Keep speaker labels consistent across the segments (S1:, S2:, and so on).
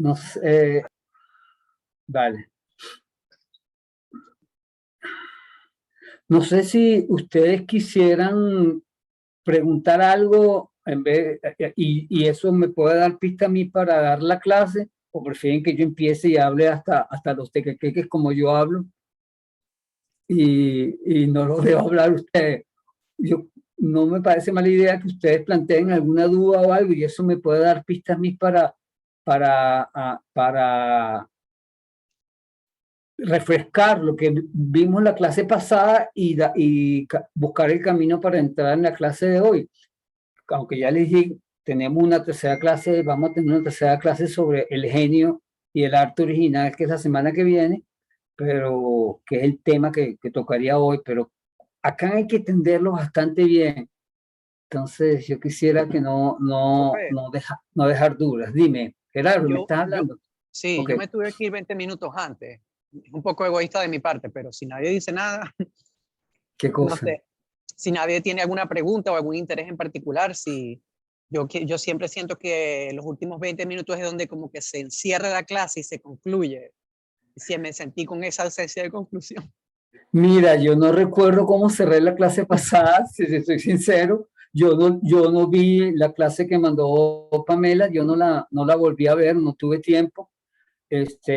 S1: No sé, vale. No sé si ustedes quisieran preguntar algo y eso me puede dar pista a mí para dar la clase, o prefieren que yo empiece y hable hasta los tequequeques como yo hablo y no los dejo hablar ustedes. Yo, no me parece mala idea que ustedes planteen alguna duda o algo y eso me puede dar pistas a mí para refrescar lo que vimos en la clase pasada y buscar el camino para entrar en la clase de hoy. Aunque ya les dije, tenemos una tercera clase, vamos a tener una tercera clase sobre el genio y el arte original, que es la semana que viene, pero que es el tema que tocaría hoy, pero acá hay que entenderlo bastante bien. Entonces, yo quisiera que no dejar dudas. Dime, Gerardo, ¿me estás hablando?
S2: Sí,
S1: Okay.
S2: yo me tuve que ir 20 minutos antes. Un poco egoísta de mi parte, pero si nadie dice nada,
S1: ¿Qué cosa?
S2: no sé, si nadie tiene alguna pregunta o algún interés en particular, si yo siempre siento que los últimos 20 minutos es donde como que se encierra la clase y se concluye. Si me sentí con esa ausencia de conclusión.
S1: Mira, yo no recuerdo cómo cerré la clase pasada, si soy sincero. Yo no vi la clase que mandó Pamela, yo no la volví a ver, no tuve tiempo.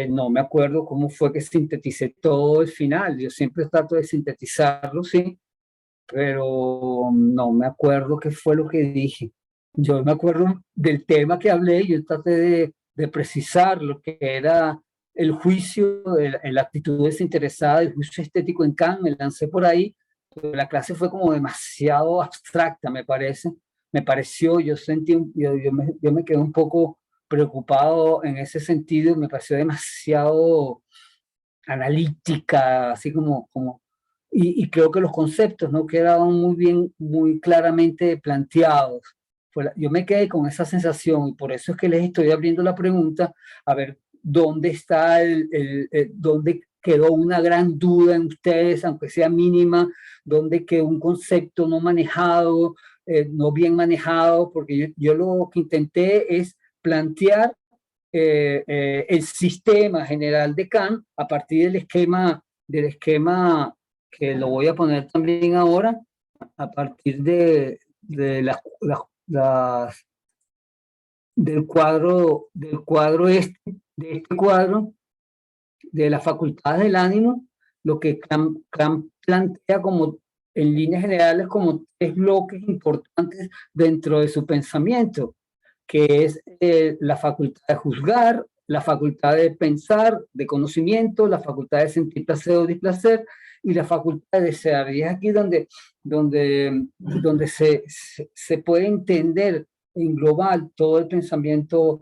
S1: No me acuerdo cómo fue que sinteticé todo el final. Yo siempre trato de sintetizarlo, sí, pero no me acuerdo qué fue lo que dije. Yo me acuerdo del tema que hablé, yo traté de precisar lo que era el juicio, la actitud desinteresada, el juicio estético en Kant, me lancé por ahí, pero la clase fue como demasiado abstracta, me parece. Me pareció, yo sentí, yo me quedé un poco preocupado en ese sentido, me pareció demasiado analítica, así y creo que los conceptos no quedaban muy bien, muy claramente planteados. Yo me quedé con esa sensación y por eso es que les estoy abriendo la pregunta a ver dónde está dónde quedó una gran duda en ustedes, aunque sea mínima, dónde quedó un concepto no manejado, no bien manejado, porque yo lo que intenté es plantear el sistema general de Kant a partir del esquema que lo voy a poner también ahora, a partir de del cuadro de este cuadro, de las facultades del ánimo, lo que Kant plantea como en líneas generales como tres bloques importantes dentro de su pensamiento, que es la facultad de juzgar, la facultad de pensar, de conocimiento, la facultad de sentir placer o displacer y la facultad de desear. Y es aquí donde se puede entender en global todo el pensamiento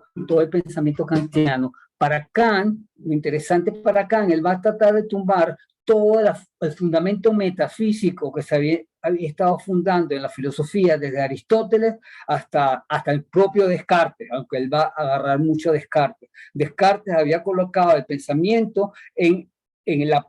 S1: kantiano. Para Kant, lo interesante para Kant, él va a tratar de tumbar todo el fundamento metafísico que se había estado fundando en la filosofía desde Aristóteles hasta el propio Descartes, aunque él va a agarrar mucho a Descartes. Descartes había colocado el pensamiento en la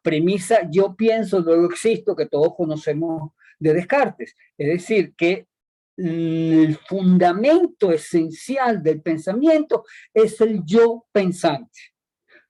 S1: premisa yo pienso, luego existo, que todos conocemos de Descartes. Es decir, que el fundamento esencial del pensamiento es el yo pensante.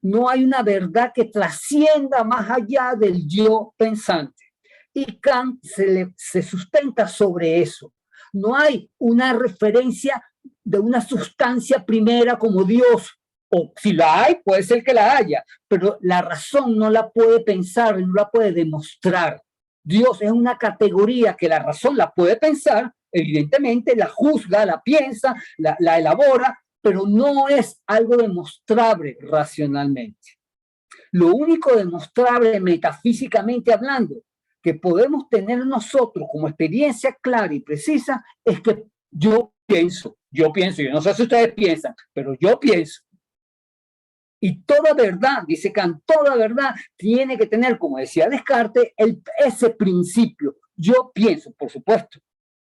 S1: No hay una verdad que trascienda más allá del yo pensante. Y Kant se sustenta sobre eso. No hay una referencia de una sustancia primera como Dios, o si la hay, puede ser que la haya, pero la razón no la puede pensar, no la puede demostrar. Dios es una categoría que la razón la puede pensar, evidentemente la juzga, la piensa, la elabora, pero no es algo demostrable racionalmente. Lo único demostrable metafísicamente hablando que podemos tener nosotros como experiencia clara y precisa es que yo pienso, yo no sé si ustedes piensan, pero yo pienso. Y toda verdad, dice Kant, toda verdad tiene que tener, como decía Descartes, ese principio. Yo pienso, por supuesto.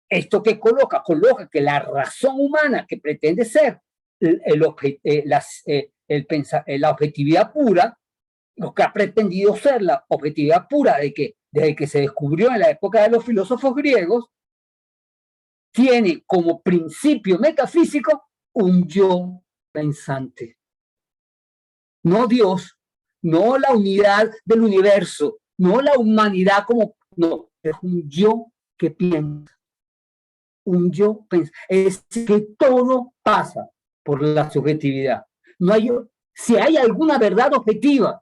S1: Esto que coloca que la razón humana que pretende ser la objetividad pura, lo que ha pretendido ser la objetividad pura desde que se descubrió en la época de los filósofos griegos, tiene como principio metafísico un yo pensante. No Dios, no la unidad del universo, no la humanidad como, no, es un yo que piensa, un yo piensa. Es que todo pasa por la subjetividad. No hay, si hay alguna verdad objetiva,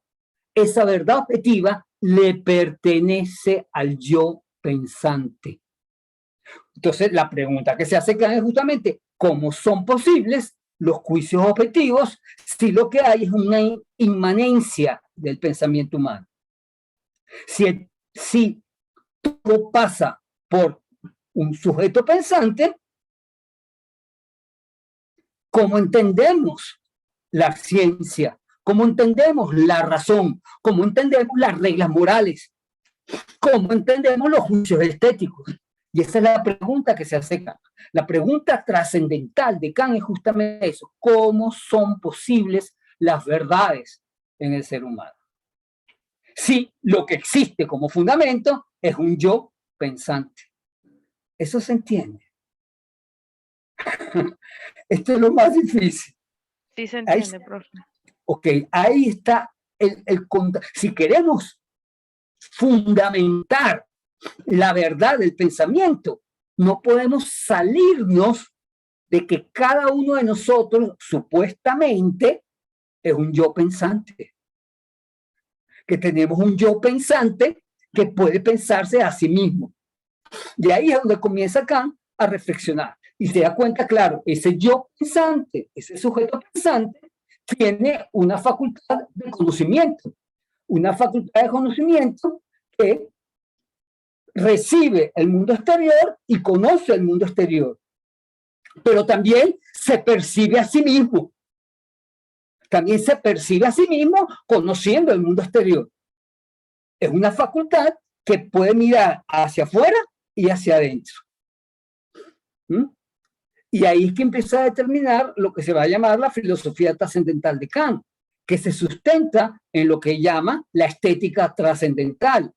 S1: esa verdad objetiva le pertenece al yo pensante. Entonces, la pregunta que se hace acá es justamente, ¿cómo son posibles los juicios objetivos si lo que hay es una inmanencia del pensamiento humano? Si todo pasa por un sujeto pensante, ¿cómo entendemos la ciencia? ¿Cómo entendemos la razón? ¿Cómo entendemos las reglas morales? ¿Cómo entendemos los juicios estéticos? Y esa es la pregunta que se hace Kant. La pregunta trascendental de Kant es justamente eso. ¿Cómo son posibles las verdades en el ser humano? Si lo que existe como fundamento es un yo pensante. Eso se entiende. Esto es lo más difícil.
S3: Sí se entiende, profe.
S1: Ok, ahí está si queremos fundamentar la verdad del pensamiento, no podemos salirnos de que cada uno de nosotros supuestamente es un yo pensante, que tenemos un yo pensante que puede pensarse a sí mismo. Y ahí es donde comienza Kant a reflexionar y se da cuenta, claro, ese yo pensante, ese sujeto pensante tiene una facultad de conocimiento, que recibe el mundo exterior y conoce el mundo exterior, pero también se percibe a sí mismo. También se percibe a sí mismo conociendo el mundo exterior. Es una facultad que puede mirar hacia afuera y hacia adentro. ¿Mm? Y ahí es que empieza a determinar lo que se va a llamar la filosofía trascendental de Kant, que se sustenta en lo que llama la estética trascendental.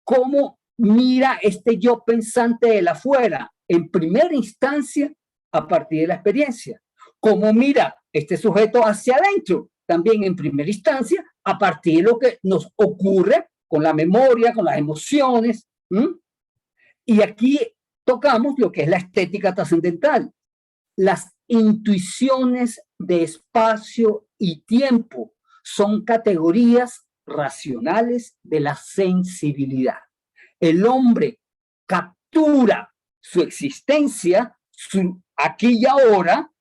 S1: ¿Cómo mira este yo pensante de la afuera? En primera instancia, a partir de la experiencia. ¿Cómo mira este sujeto hacia adentro? También en primera instancia, a partir de lo que nos ocurre con la memoria, con las emociones. Y aquí tocamos lo que es la estética trascendental. Las intuiciones de espacio y tiempo son categorías racionales de la sensibilidad. El hombre captura su existencia, su aquí y ahora,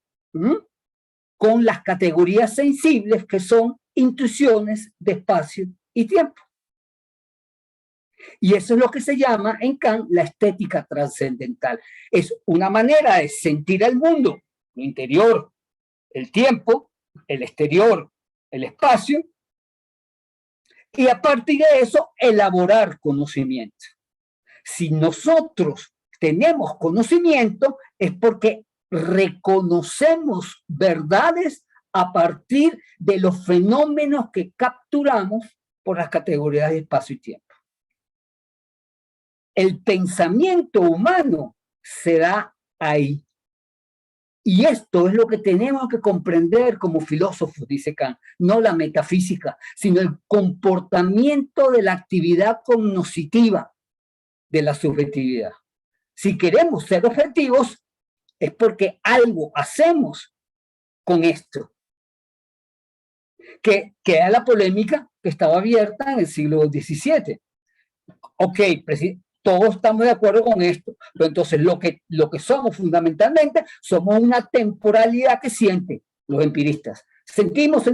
S1: con las categorías sensibles que son intuiciones de espacio y tiempo. Y eso es lo que se llama en Kant la estética trascendental. Es una manera de sentir el mundo, el interior, el tiempo, el exterior, el espacio, y a partir de eso elaborar conocimiento. Si nosotros tenemos conocimiento es porque reconocemos verdades a partir de los fenómenos que capturamos por las categorías de espacio y tiempo. El pensamiento humano se da ahí. Y esto es lo que tenemos que comprender como filósofos, dice Kant, no la metafísica, sino el comportamiento de la actividad cognoscitiva de la subjetividad. Si queremos ser objetivos, es porque algo hacemos con esto. Que era la polémica que estaba abierta en el siglo XVII. Ok, todos estamos de acuerdo con esto, pero entonces lo que somos fundamentalmente, somos una temporalidad que siente los empiristas. Sentimos,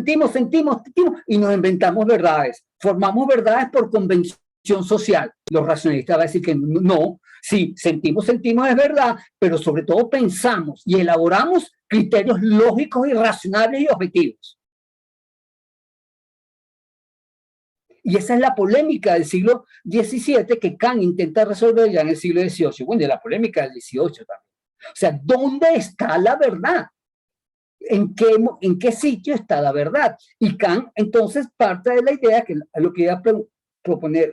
S1: y nos inventamos verdades. Formamos verdades por convención social. Los racionalistas van a decir que no, sí, sentimos es verdad, pero sobre todo pensamos y elaboramos criterios lógicos y racionales y objetivos. Y esa es la polémica del siglo XVII que Kant intenta resolver ya en el siglo XVIII. Bueno, y la polémica del XVIII también. O sea, ¿dónde está la verdad? ¿En qué sitio está la verdad? Y Kant entonces parte de la idea, que lo que iba a proponer,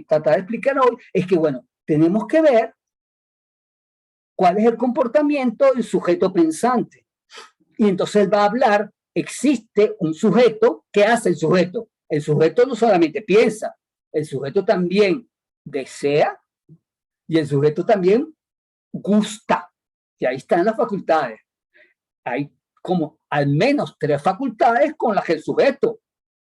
S1: tratar de explicar hoy, es que, bueno, tenemos que ver cuál es el comportamiento del sujeto pensante. Y entonces él va a hablar, existe un sujeto. ¿Qué hace el sujeto? El sujeto no solamente piensa, el sujeto también desea y el sujeto también gusta. Y ahí están las facultades. Hay como al menos 3 facultades con las que el sujeto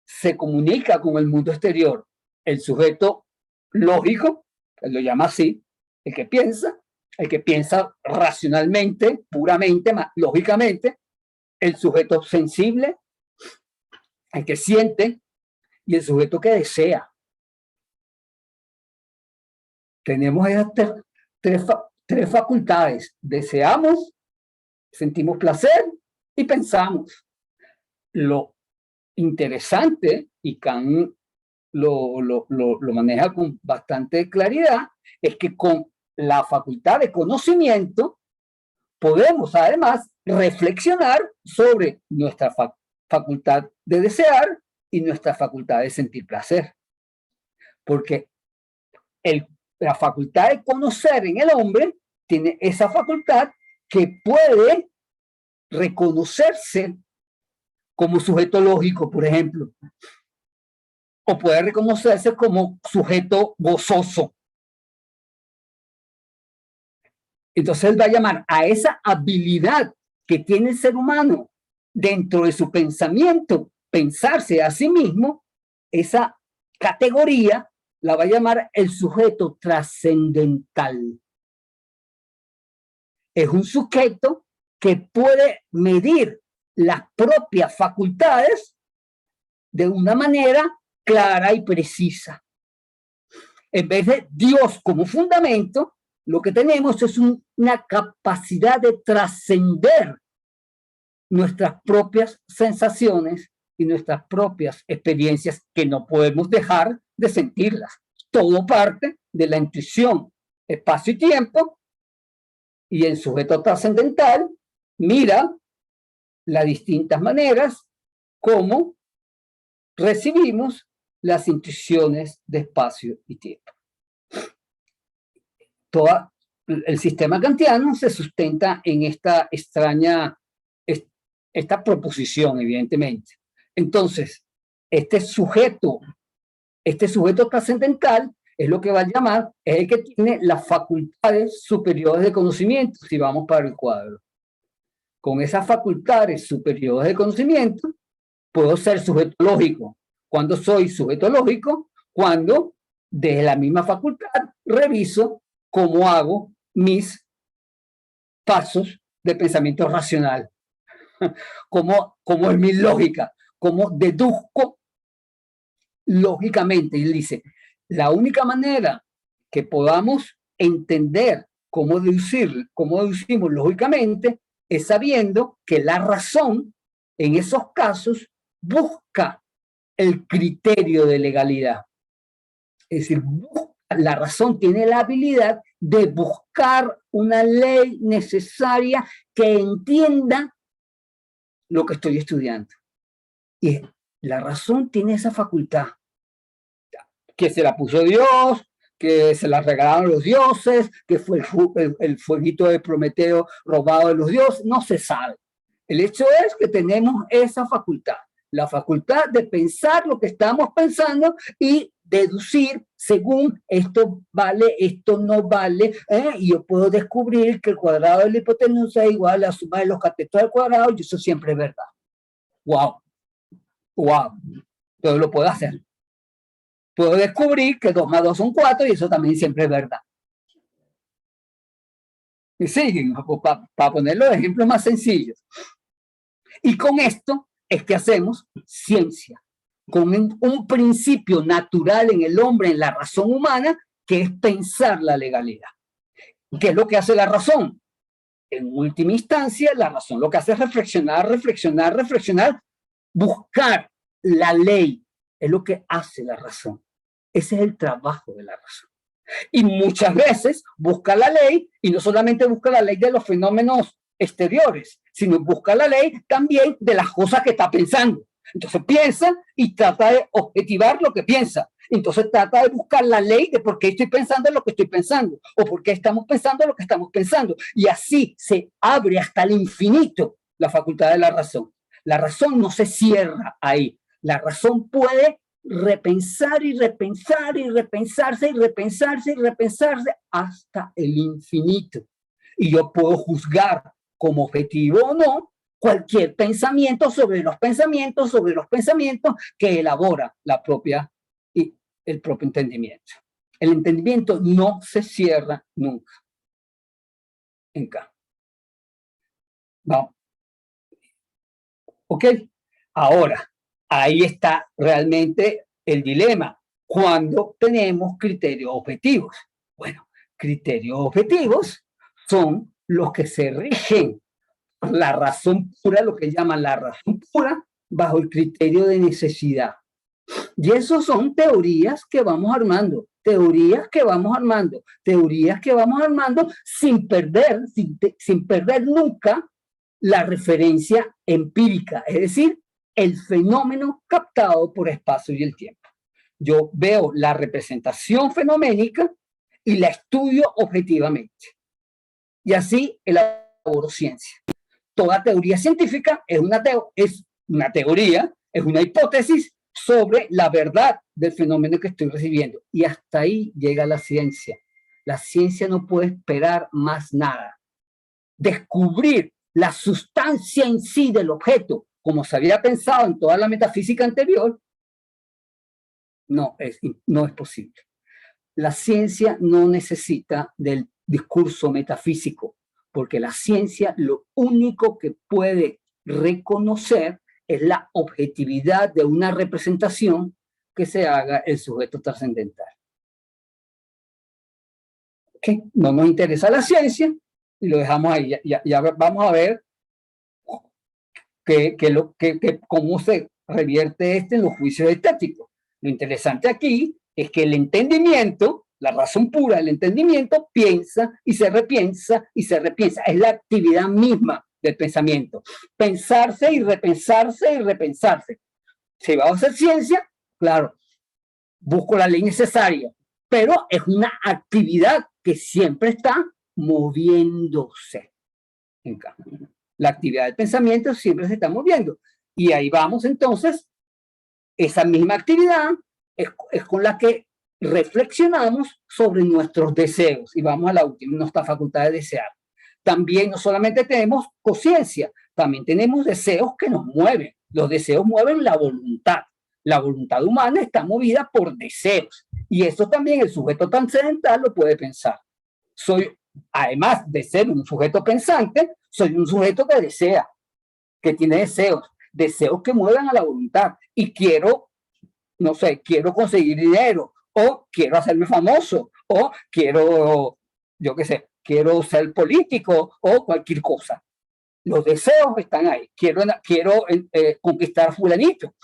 S1: se comunica con el mundo exterior. El sujeto lógico, él lo llama así, el que piensa racionalmente, puramente, lógicamente, el sujeto sensible, el que siente, y el sujeto que desea. Tenemos esas tres facultades. Deseamos, sentimos placer y pensamos. Lo interesante, y Kant lo maneja con bastante claridad, es que con la facultad de conocimiento podemos además reflexionar sobre nuestra facultad de desear y nuestra facultad de sentir placer. Porque la facultad de conocer en el hombre tiene esa facultad que puede reconocerse como sujeto lógico, por ejemplo, o puede reconocerse como sujeto gozoso. Entonces él va a llamar a esa habilidad que tiene el ser humano dentro de su pensamiento, pensarse a sí mismo, esa categoría la va a llamar el sujeto trascendental. Es un sujeto que puede medir las propias facultades de una manera clara y precisa. En vez de Dios como fundamento, lo que tenemos es una capacidad de trascender nuestras propias sensaciones y nuestras propias experiencias que no podemos dejar de sentirlas. Todo parte de la intuición, espacio y tiempo, y el sujeto trascendental mira las distintas maneras como recibimos las intuiciones de espacio y tiempo. Todo el sistema kantiano se sustenta en esta extraña, esta proposición, evidentemente. Entonces, este sujeto trascendental es lo que va a llamar, es el que tiene las facultades superiores de conocimiento, si vamos para el cuadro. Con esas facultades superiores de conocimiento, puedo ser sujeto lógico. ¿Cuándo soy sujeto lógico? Cuando, desde la misma facultad, reviso cómo hago mis pasos de pensamiento racional, cómo es mi lógica, cómo deduzco lógicamente. Y él dice, la única manera que podamos entender cómo deducimos lógicamente es sabiendo que la razón en esos casos busca el criterio de legalidad. Es decir, la razón tiene la habilidad de buscar una ley necesaria que entienda lo que estoy estudiando. Y la razón tiene esa facultad, que se la puso Dios, que se la regalaron los dioses, que fue el fueguito de Prometeo robado de los dioses, no se sabe. El hecho es que tenemos esa facultad, la facultad de pensar lo que estamos pensando y deducir según esto vale, esto no vale, y yo puedo descubrir que el cuadrado de la hipotenusa es igual a la suma de los catetos al cuadrado, y eso siempre es verdad. ¡Wow! ¡Wow! Entonces lo puedo hacer. Puedo descubrir que 2 más 2 son 4 y eso también siempre es verdad. Y siguen, para poner los ejemplos más sencillos. Y con esto es que hacemos ciencia, con un principio natural en el hombre, en la razón humana, que es pensar la legalidad. ¿Qué es lo que hace la razón? En última instancia, la razón lo que hace es reflexionar, buscar la ley. Es lo que hace la razón. Ese es el trabajo de la razón. Y muchas veces busca la ley, y no solamente busca la ley de los fenómenos exteriores, sino busca la ley también de las cosas que está pensando. Entonces piensa y trata de objetivar lo que piensa. Entonces trata de buscar la ley de por qué estoy pensando lo que estoy pensando, o por qué estamos pensando lo que estamos pensando. Y así se abre hasta el infinito la facultad de la razón. La razón no se cierra ahí. La razón puede repensar y repensar y repensarse y repensarse y repensarse hasta el infinito. Y yo puedo juzgar como objetivo o no cualquier pensamiento sobre los pensamientos que elabora el propio entendimiento. El entendimiento no se cierra nunca. En Kant. Vamos. ¿Ok? Ahora, ahí está realmente el dilema. Cuando tenemos criterios objetivos. Bueno, criterios objetivos son los que se rigen por la razón pura, lo que llaman la razón pura, bajo el criterio de necesidad. Y eso son teorías que vamos armando, sin perder nunca la referencia empírica, es decir, el fenómeno captado por espacio y el tiempo. Yo veo la representación fenoménica y la estudio objetivamente. Y así elaboro ciencia. Toda teoría científica es una teoría, es una hipótesis sobre la verdad del fenómeno que estoy recibiendo. Y hasta ahí llega la ciencia. La ciencia no puede esperar más nada. Descubrir la sustancia en sí del objeto, como se había pensado en toda la metafísica anterior, no es posible. La ciencia no necesita del discurso metafísico, porque la ciencia lo único que puede reconocer es la objetividad de una representación que se haga el sujeto trascendental. ¿Okay? No nos interesa la ciencia y lo dejamos ahí. Ya vamos a ver cómo se revierte en los juicios estéticos. Lo interesante aquí es que el entendimiento, la razón pura del entendimiento, piensa y se repiensa y se repiensa. Es la actividad misma del pensamiento. Pensarse y repensarse y repensarse. Si va a hacer ciencia, claro, busco la ley necesaria, pero es una actividad que siempre está moviéndose. En cambio, la actividad del pensamiento siempre se está moviendo. Y ahí vamos entonces, esa misma actividad es con la que reflexionamos sobre nuestros deseos. Y vamos a la última, nuestra facultad de desear. También no solamente tenemos conciencia, también tenemos deseos que nos mueven. Los deseos mueven la voluntad. La voluntad humana está movida por deseos. Y eso también el sujeto trascendental lo puede pensar. Además de ser un sujeto pensante, soy un sujeto que desea, que tiene deseos que muevan a la voluntad. Y quiero conseguir dinero, o quiero hacerme famoso, o quiero ser político, o cualquier cosa. Los deseos están ahí. Quiero conquistar a fulanito.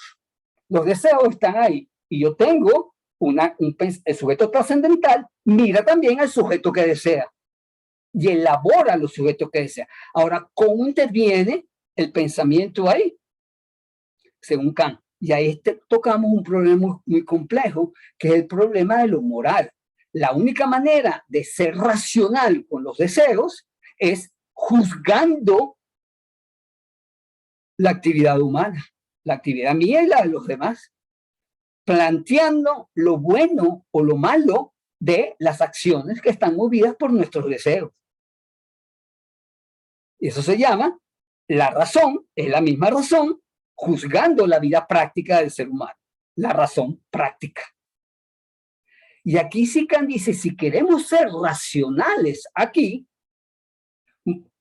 S1: Los deseos están ahí. Y yo tengo el sujeto trascendental mira también al sujeto que desea y elabora los sujetos que desea. Ahora, ¿cómo interviene el pensamiento ahí? Según Kant. Y ahí tocamos un problema muy complejo, que es el problema de lo moral. La única manera de ser racional con los deseos es juzgando la actividad humana, la actividad mía y la de los demás, planteando lo bueno o lo malo de las acciones que están movidas por nuestros deseos. Y eso se llama la razón, es la misma razón, juzgando la vida práctica del ser humano, la razón práctica. Y aquí sí Kant dice, si queremos ser racionales aquí,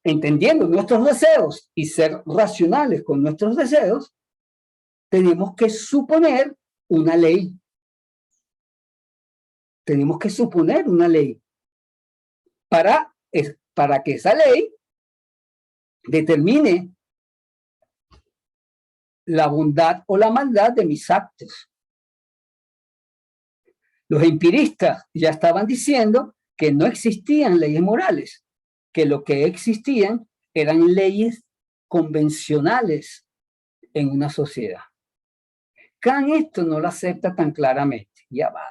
S1: entendiendo nuestros deseos y ser racionales con nuestros deseos, tenemos que suponer una ley. Tenemos que suponer una ley para que esa ley determine la bondad o la maldad de mis actos. Los empiristas ya estaban diciendo que no existían leyes morales, que lo que existían eran leyes convencionales en una sociedad. Kant esto no lo acepta tan claramente. Ya va.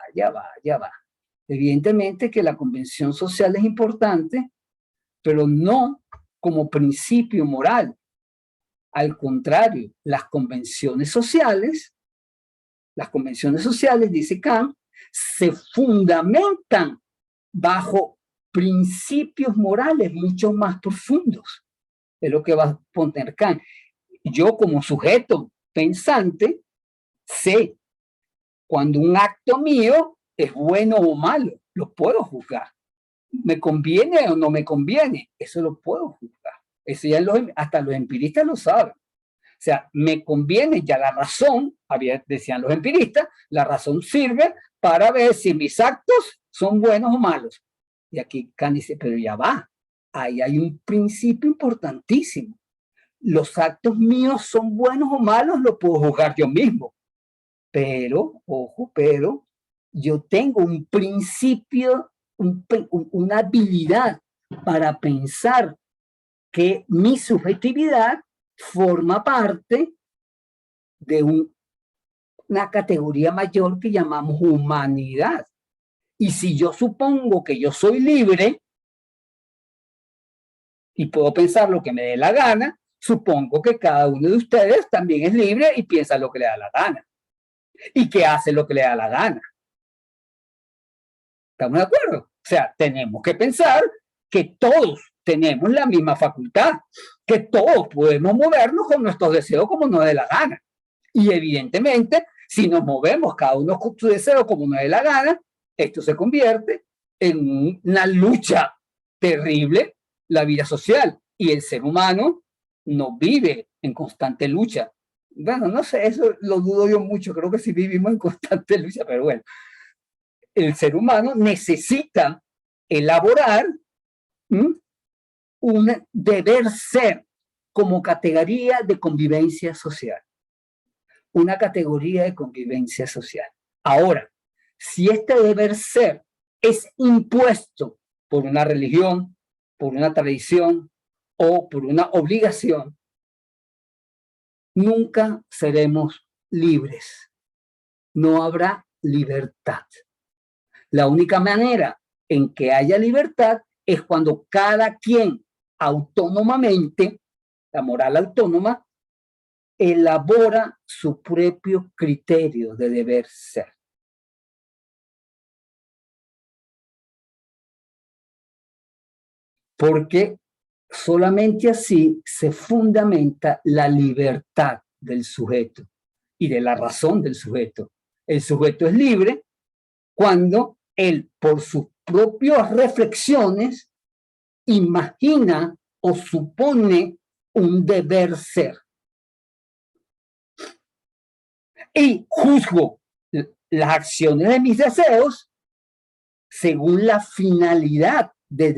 S1: Evidentemente que la convención social es importante, pero no como principio moral. Al contrario, las convenciones sociales, dice Kant, se fundamentan bajo principios morales mucho más profundos. Es lo que va a poner Kant. Yo como sujeto pensante sé cuando un acto mío es bueno o malo, lo puedo juzgar. ¿Me conviene o no me conviene? Eso lo puedo juzgar. Eso ya hasta los empiristas lo saben. O sea, me conviene, ya la razón, decían los empiristas, la razón sirve para ver si mis actos son buenos o malos. Y aquí Kant dice, pero ya va, ahí hay un principio importantísimo. Los actos míos son buenos o malos, lo puedo juzgar yo mismo. Pero, ojo, pero yo tengo un principio, una habilidad para pensar que mi subjetividad forma parte de una categoría mayor que llamamos humanidad. Y si yo supongo que yo soy libre y puedo pensar lo que me dé la gana, supongo que cada uno de ustedes también es libre y piensa lo que le da la gana. Y que hace lo que le da la gana. ¿Estamos de acuerdo? O sea, tenemos que pensar que todos tenemos la misma facultad, que todos podemos movernos con nuestros deseos como nos dé la gana. Y evidentemente, si nos movemos cada uno con su deseo como nos dé la gana, esto se convierte en una lucha terrible, la vida social. Y el ser humano no vive en constante lucha. Bueno, no sé, eso lo dudo yo mucho, creo que sí vivimos en constante lucha, pero bueno, el ser humano necesita elaborar un deber ser como categoría de convivencia social. Una categoría de convivencia social. Ahora, si este deber ser es impuesto por una religión, por una tradición o por una obligación, nunca seremos libres. No habrá libertad. La única manera en que haya libertad es cuando cada quien autónomamente, la moral autónoma, elabora su propio criterio de deber ser. Porque solamente así se fundamenta la libertad del sujeto y de la razón del sujeto. El sujeto es libre cuando él, por sus propias reflexiones, imagina o supone un deber ser. Y juzgo las acciones de mis deseos según la finalidad del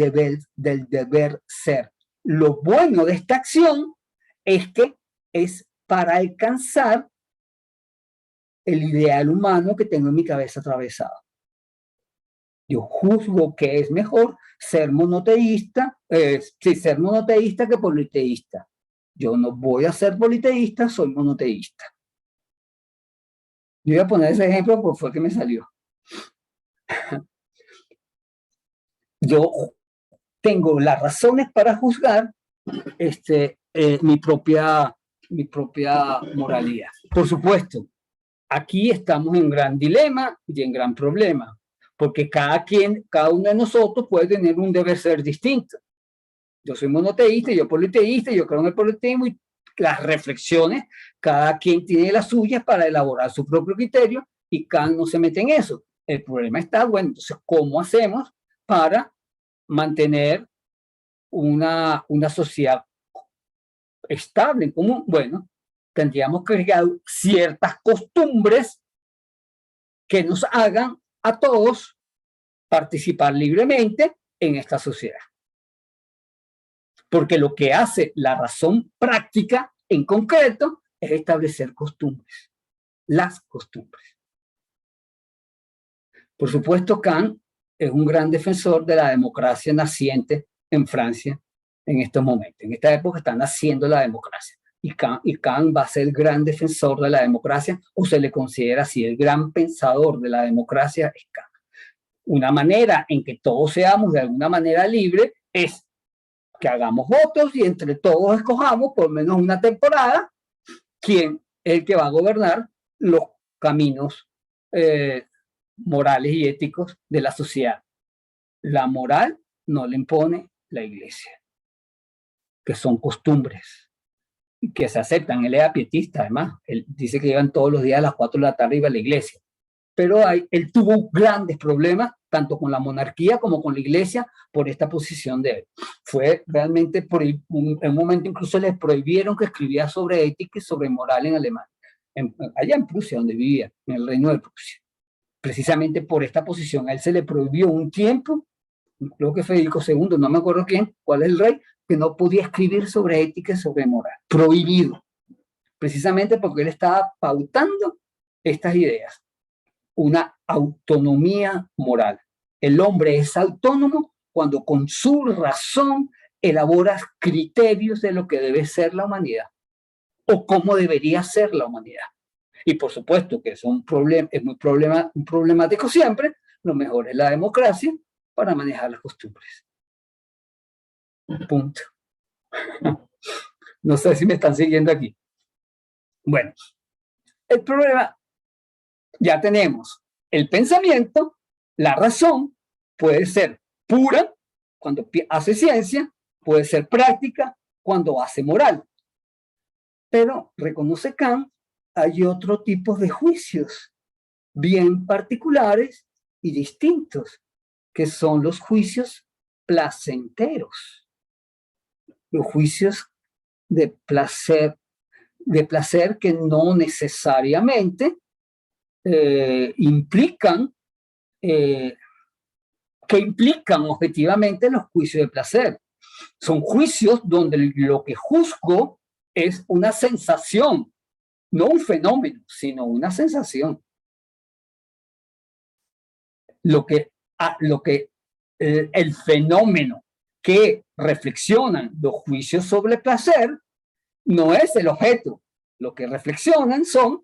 S1: deber ser. Lo bueno de esta acción es que es para alcanzar el ideal humano que tengo en mi cabeza atravesado. Yo juzgo que es mejor ser monoteísta, ser monoteísta que politeísta. Yo no voy a ser politeísta, soy monoteísta. Yo voy a poner ese ejemplo porque fue que me salió. Yo tengo las razones para juzgar mi propia moralidad. Por supuesto, aquí estamos en gran dilema y en gran problema, porque cada uno de nosotros puede tener un deber ser distinto. Yo soy monoteísta, yo politeísta, yo creo en el politeísmo y las reflexiones, cada quien tiene las suyas para elaborar su propio criterio y Kant no se mete en eso. El problema está, bueno, entonces, ¿cómo hacemos para mantener una sociedad estable en común? Bueno, tendríamos que crear ciertas costumbres que nos hagan a todos participar libremente en esta sociedad. Porque lo que hace la razón práctica en concreto es establecer costumbres, las costumbres. Por supuesto, Kant es un gran defensor de la democracia naciente en Francia en estos momentos. En esta época está naciendo la democracia. Y Kant va a ser el gran defensor de la democracia, o se le considera así, el gran pensador de la democracia es Kant. Una manera en que todos seamos de alguna manera libres es que hagamos votos y entre todos escojamos por lo menos una temporada quién es el que va a gobernar los caminos morales y éticos de la sociedad. La moral no le impone la iglesia, que son costumbres que se aceptan. Él era pietista, además. Él dice que iban todos los días a las 4 de la tarde iba a la iglesia. Pero él tuvo grandes problemas, tanto con la monarquía como con la iglesia, por esta posición de él. Fue realmente, en un momento incluso le prohibieron que escribiera sobre ética y sobre moral en alemán, allá en Prusia, donde vivía, en el reino de Prusia. Precisamente por esta posición, a él se le prohibió un tiempo, creo que Federico II, no me acuerdo quién, cuál es el rey, que no podía escribir sobre ética y sobre moral. Prohibido. Precisamente porque él estaba pautando estas ideas. Una autonomía moral. El hombre es autónomo cuando con su razón elabora criterios de lo que debe ser la humanidad o cómo debería ser la humanidad. Y por supuesto que es muy problemático siempre. Lo mejor es la democracia para manejar las costumbres. Punto. No sé si me están siguiendo aquí. Bueno, el problema, ya tenemos el pensamiento, la razón puede ser pura cuando hace ciencia, puede ser práctica cuando hace moral. Pero, reconoce Kant, hay otro tipo de juicios bien particulares y distintos, que son los juicios placenteros. Los juicios de placer que no necesariamente implican objetivamente los juicios de placer. Son juicios donde lo que juzgo es una sensación, no un fenómeno, sino una sensación. El fenómeno que reflexionan los juicios sobre placer no es el objeto. Lo que reflexionan son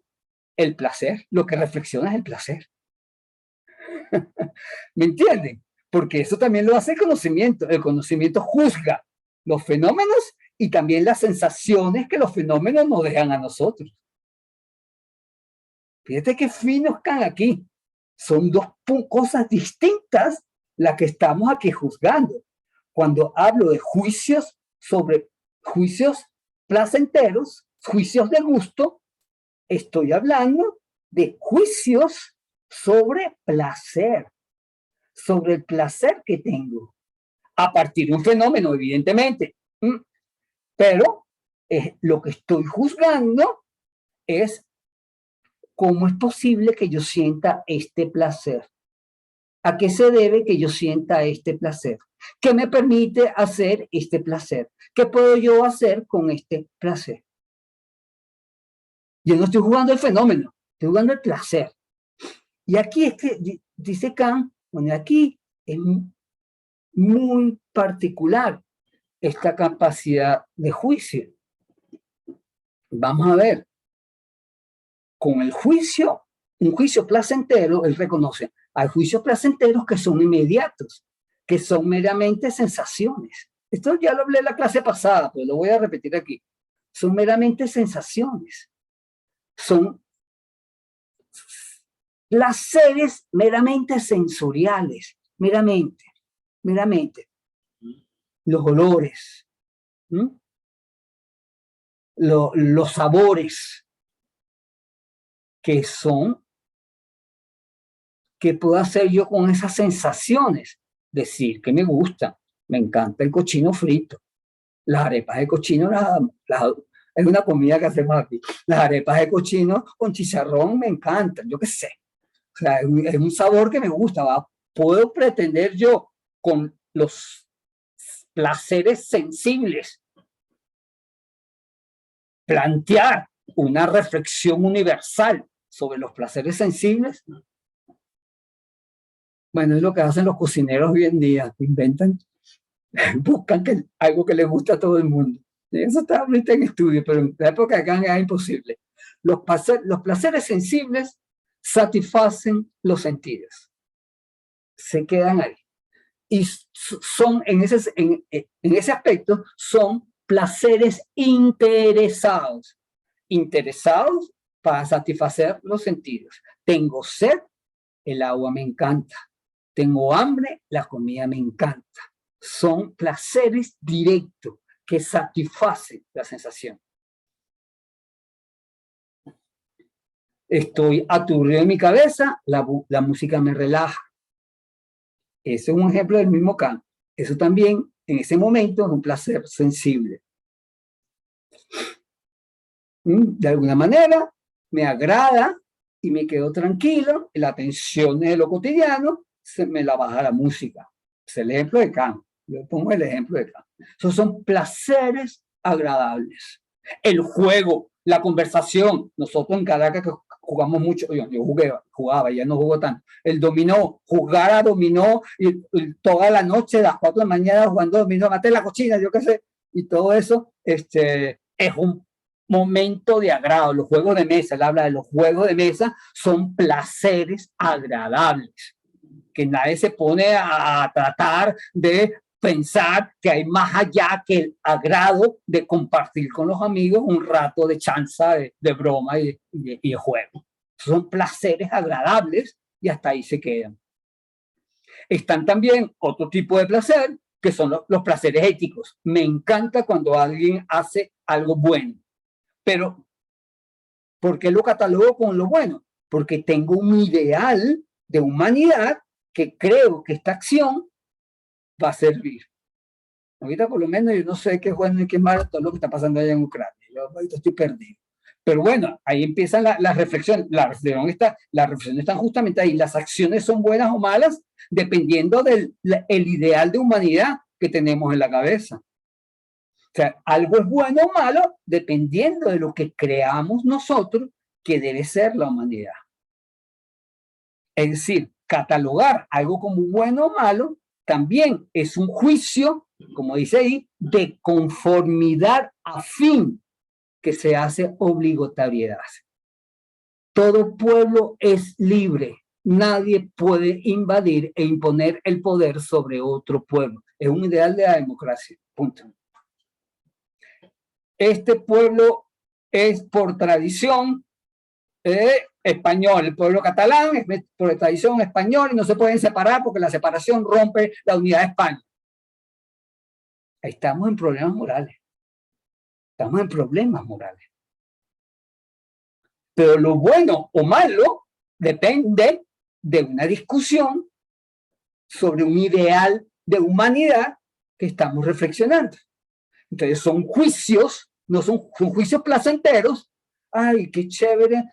S1: el placer. Lo que reflexiona es el placer. ¿Me entienden? Porque eso también lo hace el conocimiento. El conocimiento juzga los fenómenos y también las sensaciones que los fenómenos nos dejan a nosotros. Fíjate qué finos están aquí. Son dos cosas distintas las que estamos aquí juzgando. Cuando hablo de juicios sobre juicios placenteros, juicios de gusto, estoy hablando de juicios sobre placer, sobre el placer que tengo, a partir de un fenómeno, evidentemente. Pero lo que estoy juzgando es cómo es posible que yo sienta este placer. ¿A qué se debe que yo sienta este placer? ¿Qué me permite hacer este placer? ¿Qué puedo yo hacer con este placer? Yo no estoy jugando el fenómeno, estoy jugando el placer. Y aquí es que dice Kant, bueno, aquí es muy particular esta capacidad de juicio. Vamos a ver, con el juicio, un juicio placentero, él reconoce, hay juicios placenteros que son inmediatos, que son meramente sensaciones. Esto ya lo hablé en la clase pasada, pero lo voy a repetir aquí. Son meramente sensaciones. Son placeres meramente sensoriales, meramente. Los olores, los sabores, ¿qué puedo hacer yo con esas sensaciones? Decir que me gusta, me encanta el cochino frito. Las arepas de cochino, es una comida que hacemos aquí. Las arepas de cochino con chicharrón me encantan, yo qué sé. O sea, es un sabor que me gusta. Puedo pretender yo con los placeres sensibles plantear una reflexión universal sobre los placeres sensibles. Bueno, es lo que hacen los cocineros hoy en día, inventan, buscan algo que les gusta a todo el mundo. Eso está ahorita en estudio, pero en la época de Kant era imposible. Los placeres sensibles satisfacen los sentidos. Se quedan ahí. y son, en ese aspecto, son placeres interesados. Interesados para satisfacer los sentidos. Tengo sed, el agua me encanta. Tengo hambre, la comida me encanta. Son placeres directos que satisfacen la sensación. Estoy aturdido en mi cabeza, la música me relaja. Ese es un ejemplo del mismo Kant. Eso también, en ese momento, es un placer sensible. De alguna manera, me agrada y me quedo tranquilo. La tensión de lo cotidiano se me la baja la música. Es el ejemplo de Kant. Yo pongo el ejemplo de Kant. Esos son placeres agradables. El juego, la conversación. Nosotros en Caracas que jugamos mucho, yo jugaba, ya no juego tanto. El dominó, jugar a dominó y toda la noche, a las 4 de la mañana jugando dominó, maté la cochina, yo qué sé. Y todo eso es un momento de agrado. Los juegos de mesa, él habla de los juegos de mesa, son placeres agradables, que nadie se pone a tratar de pensar que hay más allá que el agrado de compartir con los amigos un rato de chanza, de broma y de juego. Son placeres agradables y hasta ahí se quedan. Están también otro tipo de placer, que son los placeres éticos. Me encanta cuando alguien hace algo bueno. Pero, ¿por qué lo catalogo con lo bueno? Porque tengo un ideal de humanidad que creo que esta acción va a servir. Ahorita por lo menos yo no sé qué es bueno y qué es malo todo lo que está pasando allá en Ucrania. Yo ahorita estoy perdido. Pero bueno, ahí empiezan las reflexiones. La reflexión está justamente ahí. Las acciones son buenas o malas dependiendo del ideal de humanidad que tenemos en la cabeza. O sea, algo es bueno o malo dependiendo de lo que creamos nosotros que debe ser la humanidad. Es decir, catalogar algo como bueno o malo también es un juicio, como dice ahí, de conformidad a fin que se hace obligatoriedad. Todo pueblo es libre. Nadie puede invadir e imponer el poder sobre otro pueblo. Es un ideal de la democracia. Punto. Este pueblo es por tradición español, el pueblo catalán es por tradición español y no se pueden separar porque la separación rompe la unidad de España. Ahí estamos en problemas morales. Estamos en problemas morales. Pero lo bueno o malo depende de una discusión sobre un ideal de humanidad que estamos reflexionando. Entonces son juicios, no son juicios placenteros. Ay, qué chévere,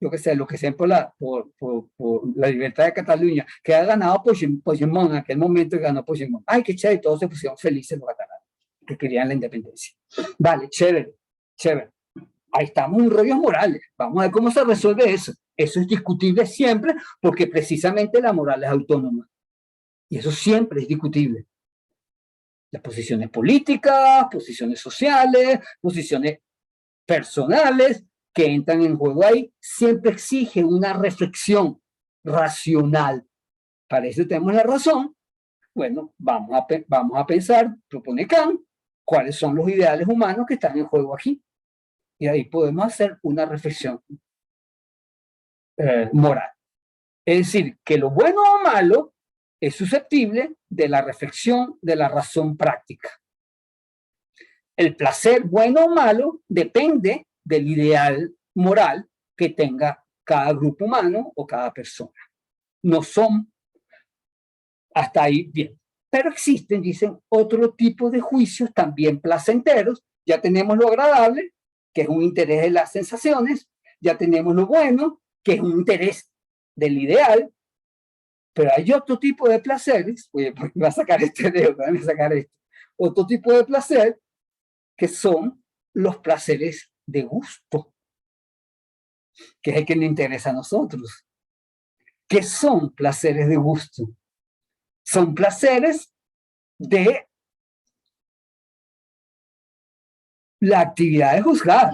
S1: yo que sé, lo que sea por la libertad de Cataluña, que ha ganado Puigdemont en aquel momento, ganó Puigdemont. Ay, qué chévere, todos se pusieron felices los catalanes, que querían la independencia. Vale, chévere, chévere. Ahí estamos en rollos morales. Vamos a ver cómo se resuelve eso. Eso es discutible siempre porque precisamente la moral es autónoma. Y eso siempre es discutible. Las posiciones políticas, posiciones sociales, posiciones personales que entran en juego ahí, siempre exige una reflexión racional. Para eso tenemos la razón. Bueno, vamos a pensar, propone Kant, cuáles son los ideales humanos que están en juego aquí. Y ahí podemos hacer una reflexión moral. Es decir, que lo bueno o malo es susceptible de la reflexión de la razón práctica. El placer bueno o malo depende del ideal moral que tenga cada grupo humano o cada persona. No son hasta ahí bien. Pero existen, dicen, otro tipo de juicios también placenteros. Ya tenemos lo agradable, que es un interés de las sensaciones. Ya tenemos lo bueno, que es un interés del ideal. Pero hay otro tipo de placeres. Oye, voy a sacar este dedo, voy a sacar esto. Otro tipo de placer que son los placeres de gusto, que es el que nos interesa a nosotros. ¿Qué son placeres de gusto? Son placeres de la actividad de juzgar.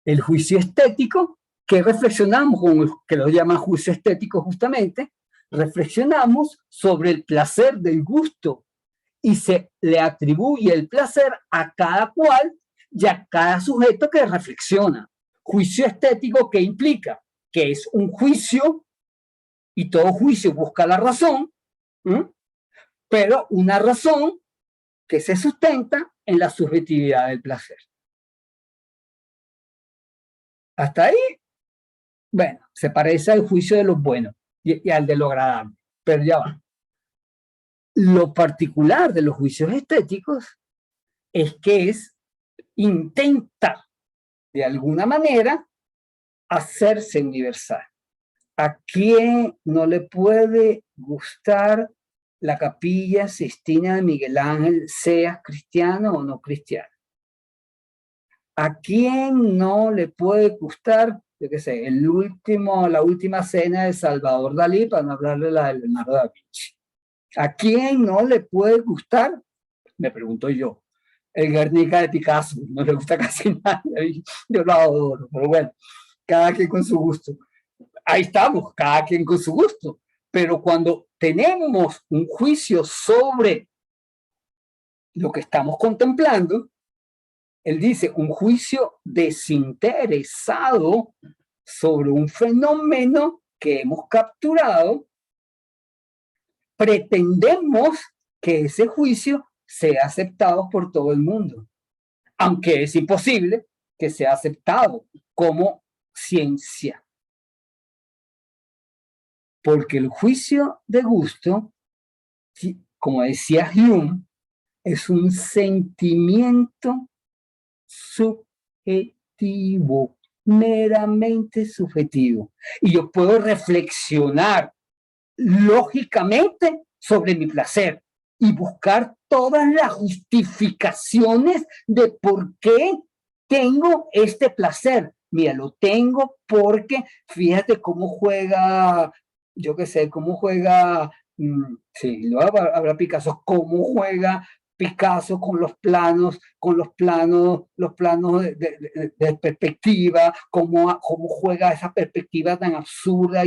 S1: El juicio estético ¿Qué reflexionamos con el que lo llaman juicio estético justamente? Reflexionamos sobre el placer del gusto y se le atribuye el placer a cada cual y a cada sujeto que reflexiona. Juicio estético, ¿qué implica? Que es un juicio y todo juicio busca la razón, pero una razón que se sustenta en la subjetividad del placer. Hasta ahí, bueno, se parece al juicio de los buenos y al de lo agradable, pero ya va. Lo particular de los juicios estéticos es que intenta de alguna manera hacerse universal. ¿A quién no le puede gustar la Capilla Sixtina de Miguel Ángel, seas cristiano o no cristiano? ¿A quién no le puede gustar, yo qué sé, la última cena de Salvador Dalí, para no hablarle la de Leonardo da Vinci? ¿A quién no le puede gustar? Me pregunto yo. El Guernica de Picasso, no le gusta casi nadie, yo lo adoro, pero bueno, cada quien con su gusto. Ahí estamos, cada quien con su gusto. Pero cuando tenemos un juicio sobre lo que estamos contemplando, él dice un juicio desinteresado sobre un fenómeno que hemos capturado, pretendemos que ese juicio sea aceptado por todo el mundo, aunque es imposible que sea aceptado como ciencia. Porque el juicio de gusto, como decía Hume, es un sentimiento subjetivo, meramente subjetivo. Y yo puedo reflexionar lógicamente sobre mi placer y buscar todas las justificaciones de por qué tengo este placer. Mira, lo tengo porque fíjate cómo juega, yo qué sé, cómo juega, sí, lo habrá Picasso, cómo juega Picasso con los planos de perspectiva, cómo juega esa perspectiva tan absurda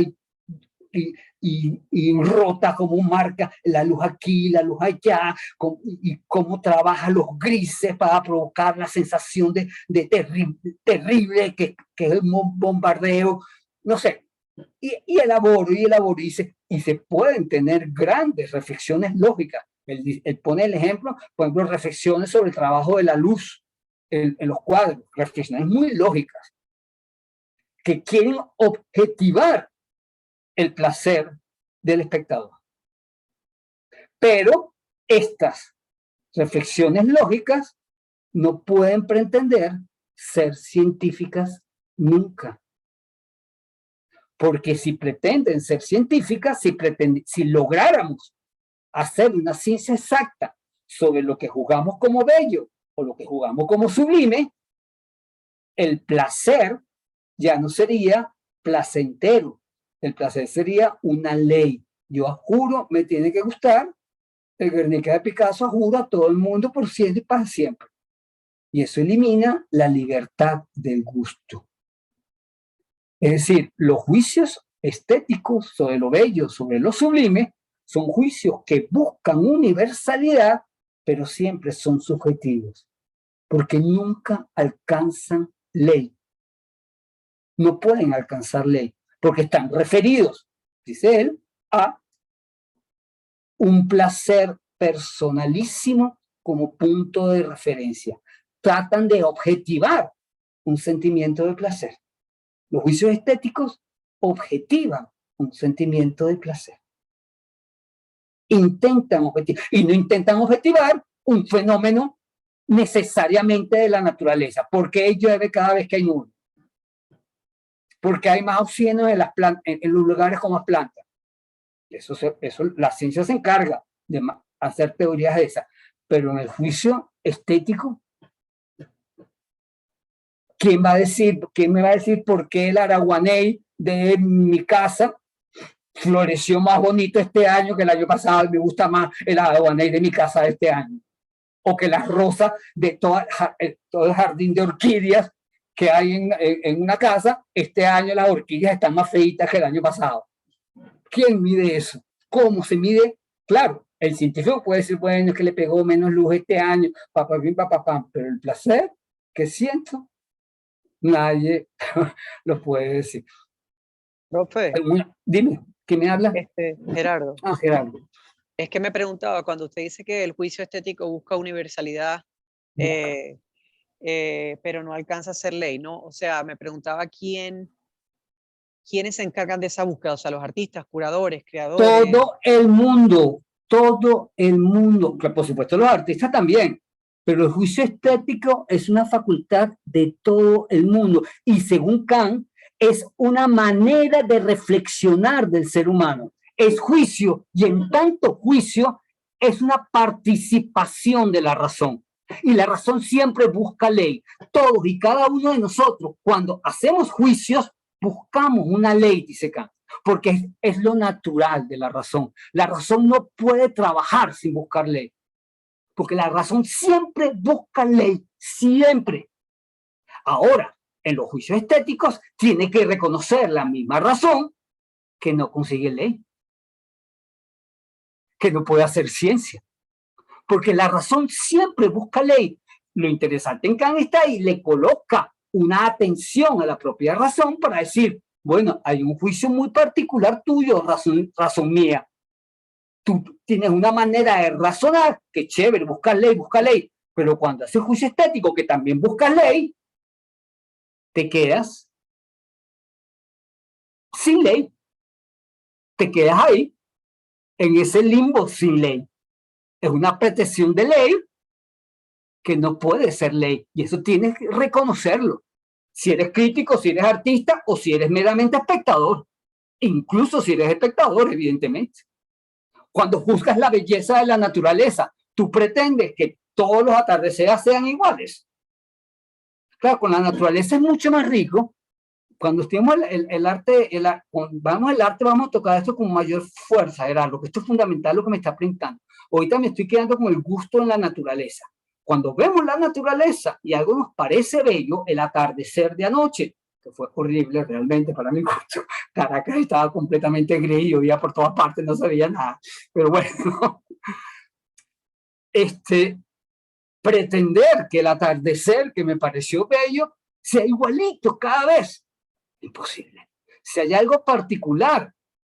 S1: y rota, como marca la luz aquí, la luz allá, y cómo trabaja los grises para provocar la sensación de terrible que es el bombardeo, no sé, y elaboro, y se pueden tener grandes reflexiones lógicas. Él pone el ejemplo, por ejemplo, reflexiones sobre el trabajo de la luz en los cuadros, reflexiones muy lógicas, que quieren objetivar el placer del espectador. Pero estas reflexiones lógicas no pueden pretender ser científicas nunca. Porque si pretenden ser científicas, si lográramos hacer una ciencia exacta sobre lo que juzgamos como bello o lo que juzgamos como sublime, el placer ya no sería placentero. El placer sería una ley. Yo juro, me tiene que gustar el Guernica de Picasso, juro a todo el mundo por siempre y para siempre. Y eso elimina la libertad del gusto. Es decir, los juicios estéticos sobre lo bello, sobre lo sublime, son juicios que buscan universalidad, pero siempre son subjetivos, porque nunca alcanzan ley. No pueden alcanzar ley, porque están referidos, dice él, a un placer personalísimo como punto de referencia. Tratan de objetivar un sentimiento de placer. Los juicios estéticos objetivan un sentimiento de placer. Intentan objetivar, y no intentan objetivar un fenómeno necesariamente de la naturaleza. ¿Por qué llueve cada vez que hay nubes? Porque hay más oxígeno en los lugares con más plantas. Eso la ciencia se encarga de hacer teorías de esas. Pero en el juicio estético, ¿quién me va a decir por qué el araguaney de mi casa floreció más bonito este año que el año pasado? Me gusta más el araguaney de mi casa de este año. O que las rosas de todo el jardín de orquídeas que hay en una casa, este año las orquídeas están más feitas que el año pasado. ¿Quién mide eso? ¿Cómo se mide? Claro, el científico puede decir, bueno, es que le pegó menos luz este año, pero el placer que siento, nadie lo puede decir.
S2: Profe,
S1: Dime, ¿quién me habla?
S2: Gerardo.
S1: Ah, Gerardo.
S2: Es que me preguntaba, cuando usted dice que el juicio estético busca universalidad, pero no alcanza a ser ley, ¿no? O sea, me preguntaba quiénes se encargan de esa búsqueda, o sea, los artistas, curadores, creadores.
S1: Todo el mundo, que por supuesto los artistas también, pero el juicio estético es una facultad de todo el mundo y según Kant es una manera de reflexionar del ser humano. Es juicio y en tanto juicio es una participación de la razón. Y la razón siempre busca ley. Todos y cada uno de nosotros, cuando hacemos juicios, buscamos una ley, dice Kant, porque es lo natural de la razón. La razón no puede trabajar sin buscar ley, porque la razón siempre busca ley, siempre. Ahora, en los juicios estéticos, tiene que reconocer la misma razón que no consigue ley, que no puede hacer ciencia, porque la razón siempre busca ley. Lo interesante en Kant está ahí, le coloca una atención a la propia razón para decir, bueno, hay un juicio muy particular tuyo, razón mía. Tú tienes una manera de razonar, que chévere, busca ley, pero cuando haces juicio estético, que también buscas ley, te quedas sin ley, te quedas ahí, en ese limbo sin ley. Es una pretensión de ley que no puede ser ley, y eso tienes que reconocerlo. Si eres crítico, si eres artista o si eres meramente espectador, incluso si eres espectador, evidentemente. Cuando juzgas la belleza de la naturaleza, tú pretendes que todos los atardeceres sean iguales. Claro, con la naturaleza es mucho más rico. Cuando estemos el arte, vamos a tocar esto con mayor fuerza, Gerardo, que esto es fundamental lo que me está preguntando. Ahorita me estoy quedando con el gusto en la naturaleza. Cuando vemos la naturaleza y algo nos parece bello, el atardecer de anoche, que fue horrible realmente para mi gusto. Caracas estaba completamente gris, llovía por todas partes, no sabía nada. Pero bueno, pretender que el atardecer que me pareció bello sea igualito cada vez, imposible. Si hay algo particular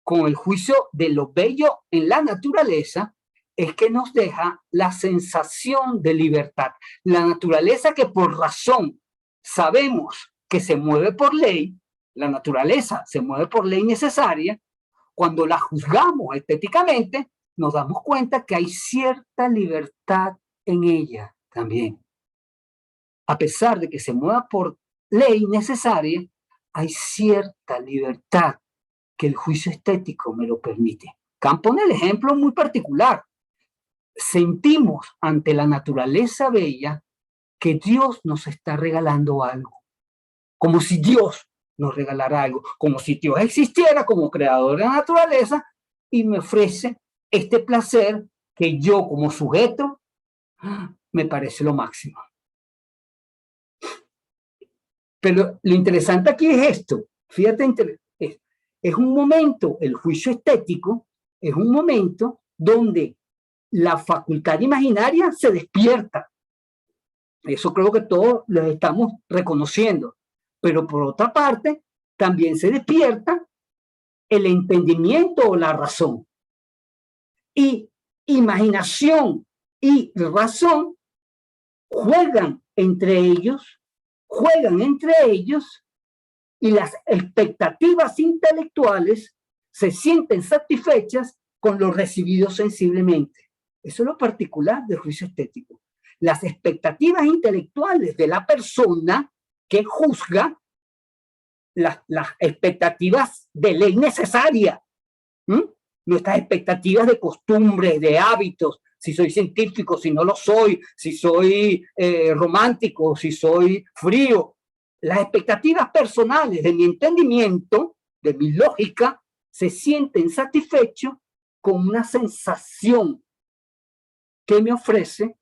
S1: con el juicio de lo bello en la naturaleza, es que nos deja la sensación de libertad. La naturaleza que por razón sabemos que se mueve por ley, la naturaleza se mueve por ley necesaria, cuando la juzgamos estéticamente, nos damos cuenta que hay cierta libertad en ella también. A pesar de que se mueva por ley necesaria, hay cierta libertad que el juicio estético me lo permite. Kant pone el ejemplo muy particular. Sentimos ante la naturaleza bella que Dios nos está regalando algo, como si Dios nos regalara algo, como si Dios existiera como creador de la naturaleza y me ofrece este placer que yo como sujeto me parece lo máximo. Pero lo interesante aquí es esto, fíjate, es un momento, el juicio estético es un momento donde la facultad imaginaria se despierta. Eso creo que todos lo estamos reconociendo. Pero por otra parte, también se despierta el entendimiento o la razón. Y imaginación y razón juegan entre ellos y las expectativas intelectuales se sienten satisfechas con lo recibido sensiblemente. Eso es lo particular del juicio estético. Las expectativas intelectuales de la persona que juzga, las expectativas de ley necesaria, nuestras expectativas de costumbres, de hábitos, si soy científico, si no lo soy, si soy romántico, si soy frío. Las expectativas personales de mi entendimiento, de mi lógica, se sienten satisfechos con una sensación que me ofrece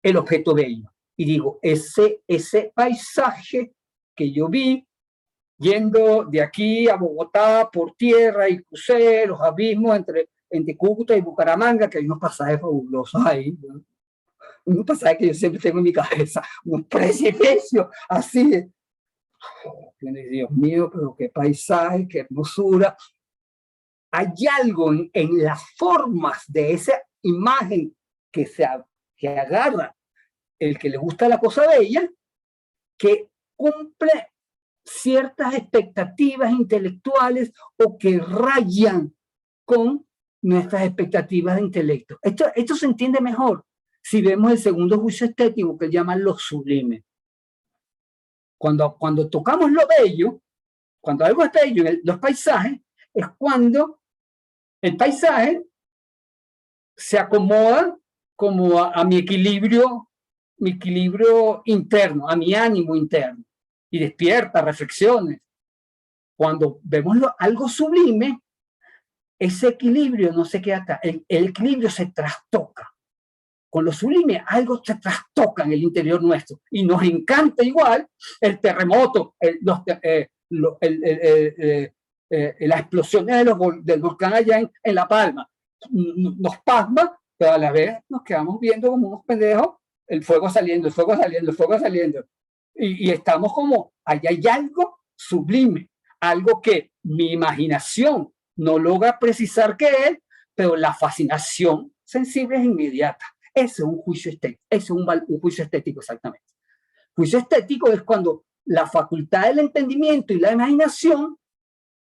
S1: el objeto bello. y digo, ese paisaje que yo vi yendo de aquí a Bogotá por tierra y crucé los abismos entre Cúcuta y Bucaramanga, que hay unos pasajes fabulosos ahí, ¿no? Unos pasajes que yo siempre tengo en mi cabeza, un precipicio así. Dios mío, pero qué paisaje, qué hermosura. Hay algo en las formas de esa imagen que agarra el que le gusta la cosa bella, que cumple ciertas expectativas intelectuales o que rayan con nuestras expectativas de intelecto. Esto se entiende mejor si vemos el segundo juicio estético, que llaman lo sublime. Cuando tocamos lo bello, cuando algo es bello en los paisajes, es cuando el paisaje se acomoda como a mi equilibrio interno, a mi ánimo interno, y despierta reflexiones. Cuando vemos algo sublime, ese equilibrio no se queda acá, el equilibrio se trastoca. Con lo sublime algo se trastoca en el interior nuestro y nos encanta igual el terremoto, las explosiones del volcán allá en La Palma. Nos pasma, pero a la vez nos quedamos viendo como unos pendejos, el fuego saliendo, el fuego saliendo, el fuego saliendo. Y estamos como, allá hay algo sublime, algo que mi imaginación no logra precisar qué es, pero la fascinación sensible es inmediata. Ese es un juicio estético, ese es un juicio estético exactamente. Juicio estético es cuando la facultad del entendimiento y la imaginación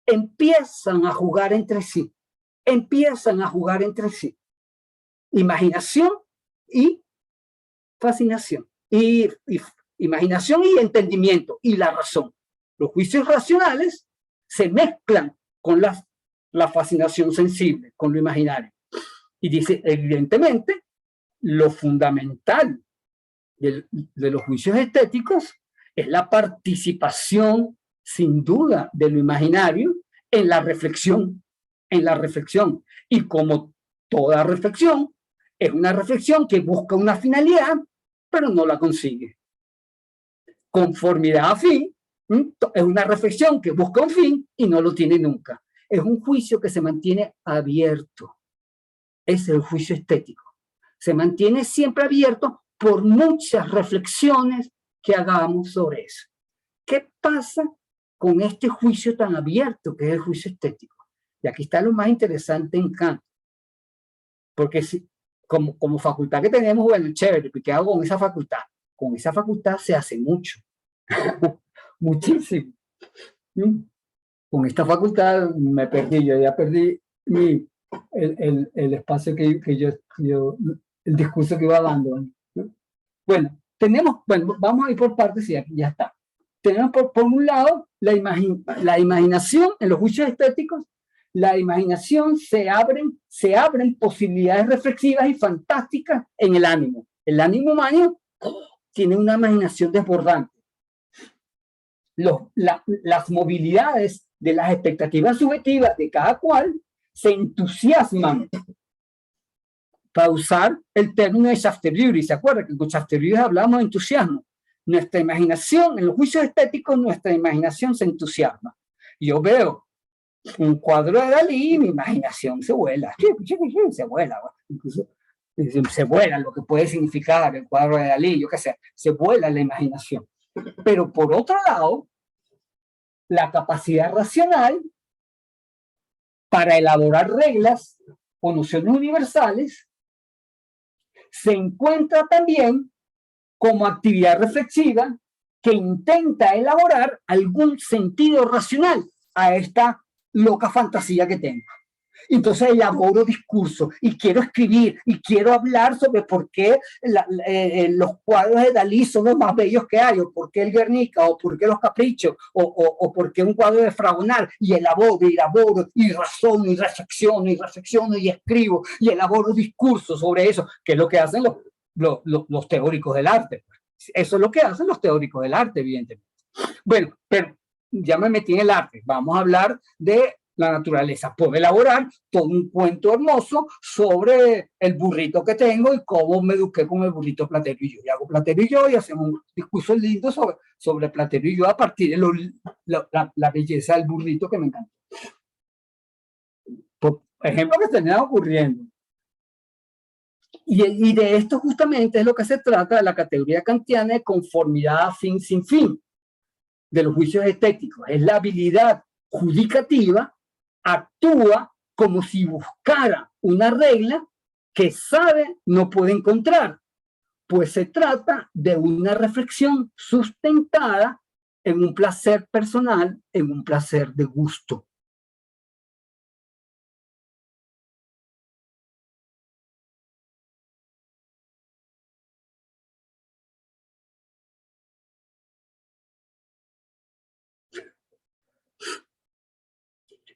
S1: empiezan a jugar entre sí. Imaginación y fascinación. Imaginación y entendimiento y la razón. Los juicios racionales se mezclan con la fascinación sensible, con lo imaginario. Y dice, evidentemente, lo fundamental de los juicios estéticos es la participación, sin duda, de lo imaginario en la reflexión. Y como toda reflexión, es una reflexión que busca una finalidad, pero no la consigue. Conformidad a fin, es una reflexión que busca un fin y no lo tiene nunca. Es un juicio que se mantiene abierto. Ese es el juicio estético. Se mantiene siempre abierto por muchas reflexiones que hagamos sobre eso. ¿Qué pasa con este juicio tan abierto que es el juicio estético? Y aquí está lo más interesante en Kant. Porque como facultad que tenemos, bueno, chévere, ¿qué hago con esa facultad? Con esa facultad se hace mucho. Muchísimo. Con esta facultad me perdí, yo ya perdí el espacio que yo, el discurso que iba dando. Bueno, vamos a ir por partes y aquí ya está. Tenemos por un lado la imaginación en los juicios estéticos. La imaginación se abren posibilidades reflexivas y fantásticas en el ánimo. El ánimo humano tiene una imaginación desbordante. Las movilidades de las expectativas subjetivas de cada cual se entusiasman, para usar el término de Chasteaubriand. ¿Se acuerdan que con Chasteaubriand hablamos de entusiasmo? Nuestra imaginación, en los juicios estéticos, nuestra imaginación se entusiasma. Yo veo un cuadro de Dalí y mi imaginación se vuela. Se vuela. Incluso se vuela lo que puede significar el cuadro de Dalí, yo qué sé, se vuela la imaginación. Pero por otro lado, la capacidad racional para elaborar reglas o nociones universales se encuentra también como actividad reflexiva que intenta elaborar algún sentido racional a esta loca fantasía que tengo. Entonces elaboro discursos y quiero escribir y quiero hablar sobre por qué los cuadros de Dalí son los más bellos que hay, o por qué el Guernica, o por qué los Caprichos, o por qué un cuadro de Fragonard, y elaboro y razono y reflexiono y escribo y elaboro discursos sobre eso, que es lo que hacen los teóricos del arte. Eso es lo que hacen los teóricos del arte, evidentemente. Bueno, pero ya me metí en el arte. Vamos a hablar de la naturaleza. Puedo elaborar todo un cuento hermoso sobre el burrito que tengo y cómo me eduqué con el burrito Platero y yo. Y hago Platero y yo y hacemos un discurso lindo sobre Platero y yo a partir de la belleza del burrito que me encanta. Por ejemplo, que se me va ocurriendo. Y de esto justamente es lo que se trata de la categoría kantiana de conformidad a fin sin fin, de los juicios estéticos. Es la habilidad judicativa, actúa como si buscara una regla que sabe no puede encontrar, pues se trata de una reflexión sustentada en un placer personal, en un placer de gusto.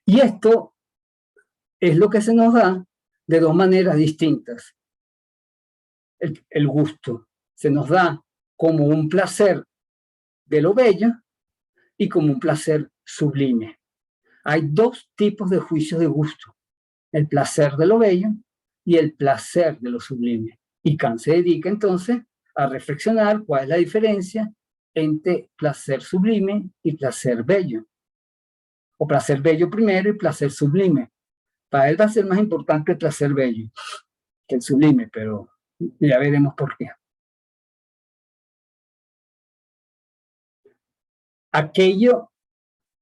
S1: Y esto es lo que se nos da de dos maneras distintas. El gusto se nos da como un placer de lo bello y como un placer sublime. Hay dos tipos de juicios de gusto: el placer de lo bello y el placer de lo sublime. Y Kant se dedica entonces a reflexionar cuál es la diferencia entre placer sublime y placer bello. O placer bello primero y placer sublime. Para él va a ser más importante el placer bello que el sublime, pero ya veremos por qué. Aquello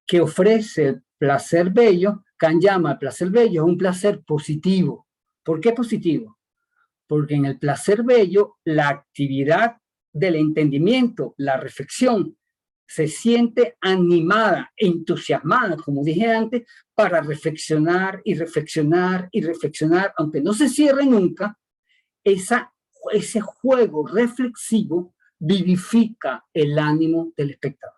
S1: que ofrece el placer bello, Kant llama al placer bello un placer positivo. ¿Por qué positivo? Porque en el placer bello la actividad del entendimiento, la reflexión, se siente animada, entusiasmada, como dije antes, para reflexionar y reflexionar y reflexionar, aunque no se cierre nunca. Ese juego reflexivo vivifica el ánimo del espectador.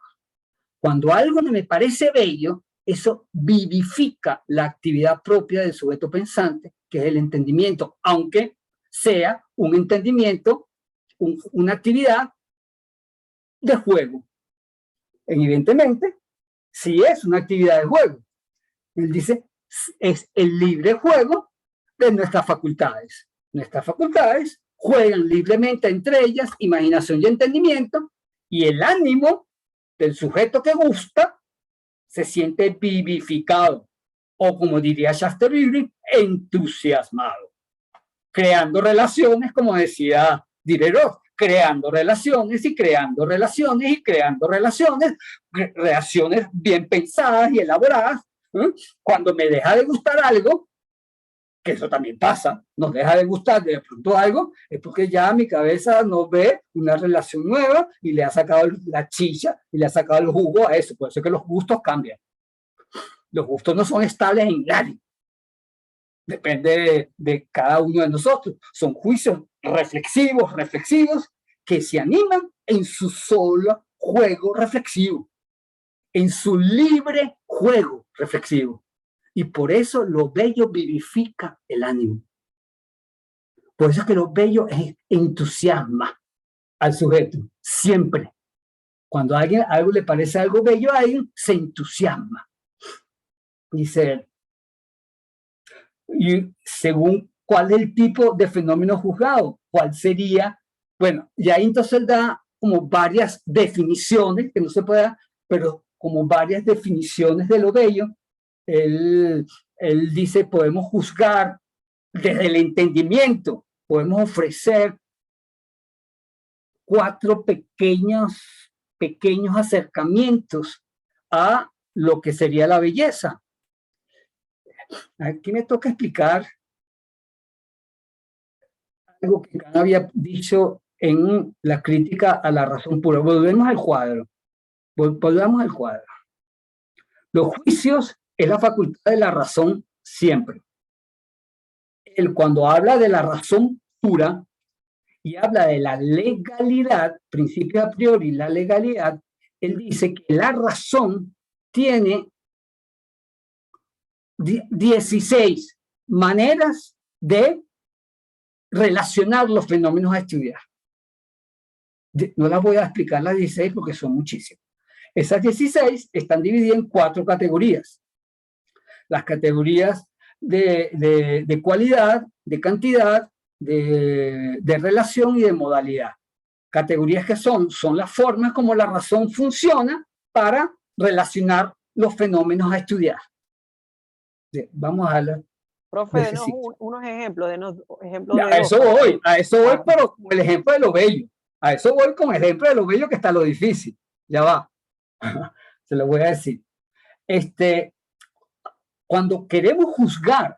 S1: Cuando algo me parece bello, eso vivifica la actividad propia del sujeto pensante, que es el entendimiento, aunque sea un entendimiento, una actividad de juego. Evidentemente, sí es una actividad de juego. Él dice, es el libre juego de nuestras facultades. Nuestras facultades juegan libremente entre ellas imaginación y entendimiento, y el ánimo del sujeto que gusta se siente vivificado, o como diría Shaftesbury, entusiasmado, creando relaciones, como decía Diderot, creando relaciones y creando relaciones y creando relaciones bien pensadas y elaboradas. Cuando me deja de gustar algo, que eso también pasa, nos deja de gustar de pronto algo, es porque ya mi cabeza no ve una relación nueva y le ha sacado la chicha y le ha sacado el jugo a eso. Por eso es que los gustos cambian. Los gustos no son estables en nadie. Depende de cada uno de nosotros. Son juicios reflexivos, que se animan en su solo juego reflexivo, en su libre juego reflexivo. Y por eso lo bello vivifica el ánimo. Por eso es que lo bello entusiasma al sujeto, siempre. Cuando a alguien algo le parece algo bello a alguien, se entusiasma. Dice, y según cuál es el tipo de fenómeno juzgado, cuál sería, bueno, y ahí entonces él da como varias definiciones, que no se puede dar, pero como varias definiciones de lo bello. Él dice, podemos juzgar desde el entendimiento, podemos ofrecer 4 pequeños acercamientos a lo que sería la belleza. Aquí me toca explicar algo que Kant había dicho en la crítica a la razón pura. Volvemos al cuadro. Los juicios es la facultad de la razón siempre. Él, cuando habla de la razón pura y habla de la legalidad, principio a priori, la legalidad, él dice que la razón tiene 16 maneras de relacionar los fenómenos a estudiar. No las voy a explicar las 16 porque son muchísimas. Esas 16 están divididas en 4 categorías. las categorías de cualidad, de cantidad, de relación y de modalidad. Categorías que son las formas como la razón funciona para relacionar los fenómenos a estudiar. Vamos a la...
S2: Profe, denos unos ejemplos,
S1: A eso voy, pero con el ejemplo de lo bello. A eso voy con el ejemplo de lo bello, que está lo difícil. Ya va. Se lo voy a decir. Cuando queremos juzgar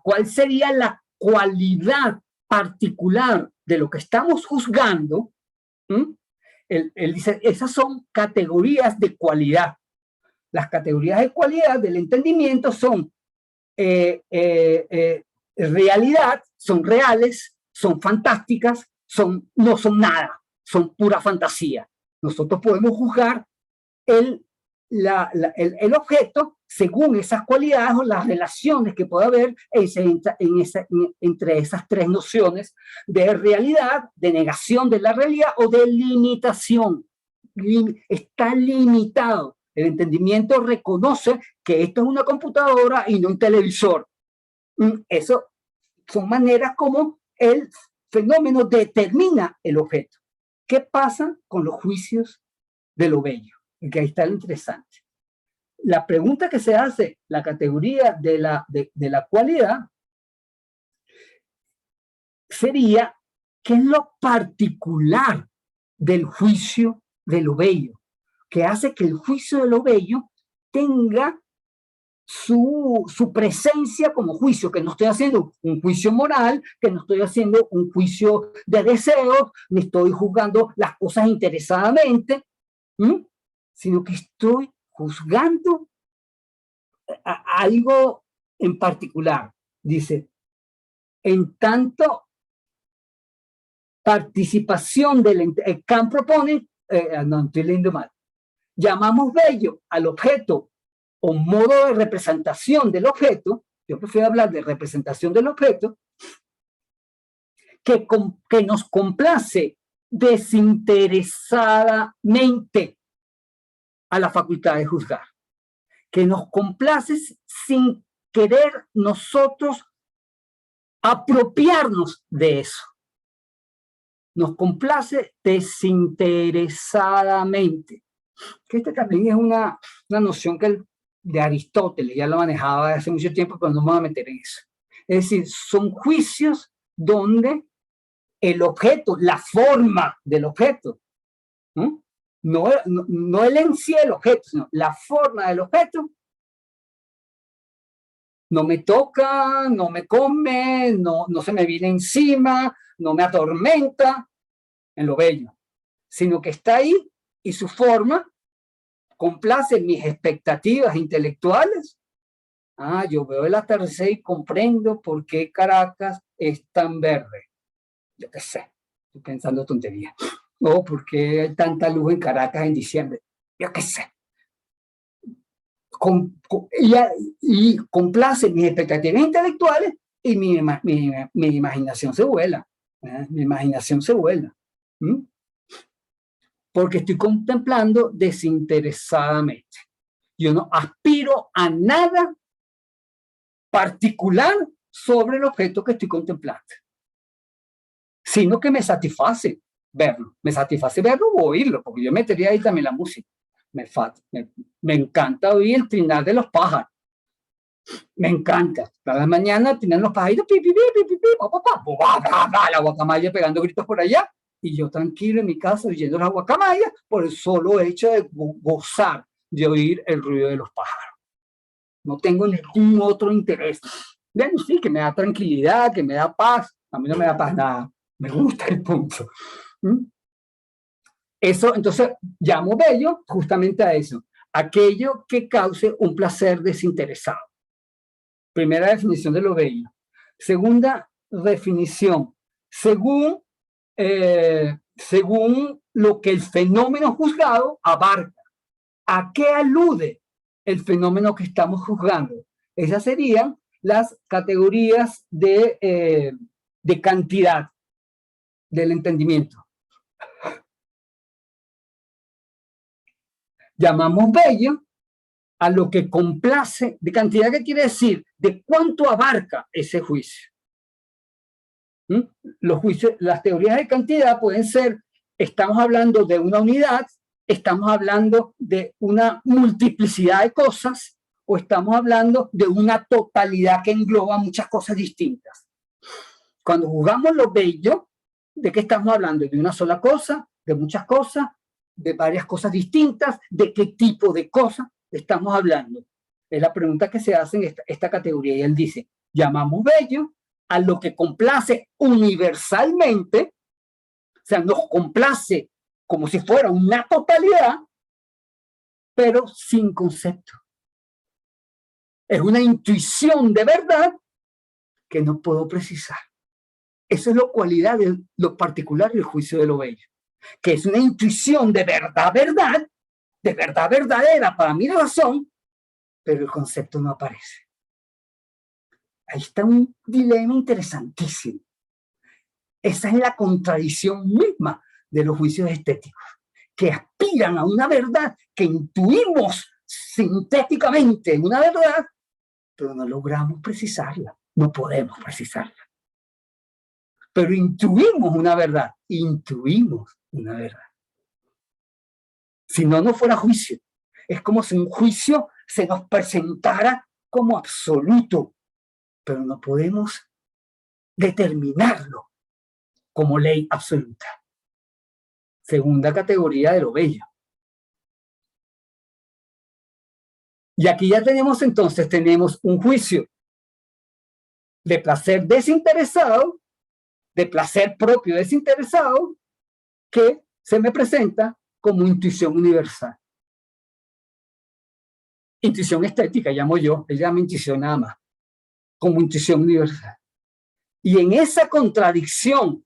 S1: cuál sería la cualidad particular de lo que estamos juzgando, él dice, esas son categorías de cualidad. Las categorías de cualidad del entendimiento son realidad, son reales, son fantásticas, no son nada, son pura fantasía. Nosotros podemos juzgar el objeto según esas cualidades o las relaciones que puede haber entre esas tres nociones de realidad, de negación de la realidad o de limitación. Está limitado. El entendimiento reconoce que esto es una computadora y no un televisor. Eso son maneras como el fenómeno determina el objeto. ¿Qué pasa con los juicios de lo bello? Que ahí está lo interesante. La pregunta que se hace, la categoría de la cualidad, sería, ¿qué es lo particular del juicio de lo bello? Que hace que el juicio de lo bello tenga su presencia como juicio, que no estoy haciendo un juicio moral, que no estoy haciendo un juicio de deseos, ni estoy juzgando las cosas interesadamente, sino que estoy juzgando a algo en particular. Dice, en tanto participación del... Kant propone, no estoy leyendo mal, llamamos bello al objeto o modo de representación del objeto, yo prefiero hablar de representación del objeto, que nos complace desinteresadamente a la facultad de juzgar, que nos complace sin querer nosotros apropiarnos de eso. Nos complace desinteresadamente. Que también es una noción que de Aristóteles ya lo manejaba hace mucho tiempo, pero no me voy a meter en eso. Es decir, son juicios donde el objeto, la forma del objeto, no el en sí del objeto, sino la forma del objeto, no me toca, no me come, no se me viene encima, no me atormenta en lo bello, sino que está ahí y su forma complace mis expectativas intelectuales. Yo veo el atardecer y comprendo por qué Caracas es tan verde. Yo qué sé, estoy pensando tonterías. O por qué hay tanta luz en Caracas en diciembre. Yo qué sé. Y complace mis expectativas intelectuales y mi imaginación se vuela. Mi imaginación se vuela. Porque estoy contemplando desinteresadamente. Yo no aspiro a nada particular sobre el objeto que estoy contemplando, sino que me satisface verlo. Me satisface verlo o oírlo, porque yo metería ahí también la música. Me encanta oír el trinar de los pájaros. Me encanta. Cada mañana trinar los pajaritos, la guacamaya pegando gritos por allá, y yo tranquilo en mi casa oyendo las guacamayas por el solo hecho de gozar de oír el ruido de los pájaros. No tengo ningún otro interés. Bueno, sí, que me da tranquilidad, que me da paz. A mí no me da paz nada. Me gusta el punto. Eso, entonces, llamo bello justamente a eso. Aquello que cause un placer desinteresado. Primera definición de lo bello. Segunda definición. Según lo que el fenómeno juzgado abarca. ¿A qué alude el fenómeno que estamos juzgando? Esas serían las categorías de cantidad del entendimiento. Llamamos bello a lo que complace, de cantidad que quiere decir, de cuánto abarca ese juicio. Los juicios, las teorías de cantidad pueden ser, estamos hablando de una unidad, estamos hablando de una multiplicidad de cosas, o estamos hablando de una totalidad que engloba muchas cosas distintas. Cuando juzgamos lo bello, ¿de qué estamos hablando? ¿De una sola cosa? ¿De muchas cosas? ¿De varias cosas distintas? ¿De qué tipo de cosas estamos hablando? Es la pregunta que se hace en esta categoría. Y él dice, llamamos bello a lo que complace universalmente, o sea, nos complace como si fuera una totalidad, pero sin concepto. Es una intuición de verdad que no puedo precisar. Esa es la cualidad de lo particular del juicio de lo bello, que es una intuición de verdad verdadera para mi razón, pero el concepto no aparece. Ahí está un dilema interesantísimo. Esa es la contradicción misma de los juicios estéticos, que aspiran a una verdad que intuimos sintéticamente, una verdad, pero no logramos precisarla, no podemos precisarla. Pero intuimos una verdad. Si no, no fuera juicio. Es como si un juicio se nos presentara como absoluto, pero no podemos determinarlo como ley absoluta. Segunda categoría de lo bello. Y aquí ya tenemos entonces, tenemos un juicio de placer desinteresado, de placer propio desinteresado, que se me presenta como intuición universal. Intuición estética, llamo yo, él llama intuición nada más, como intuición universal. Y en esa contradicción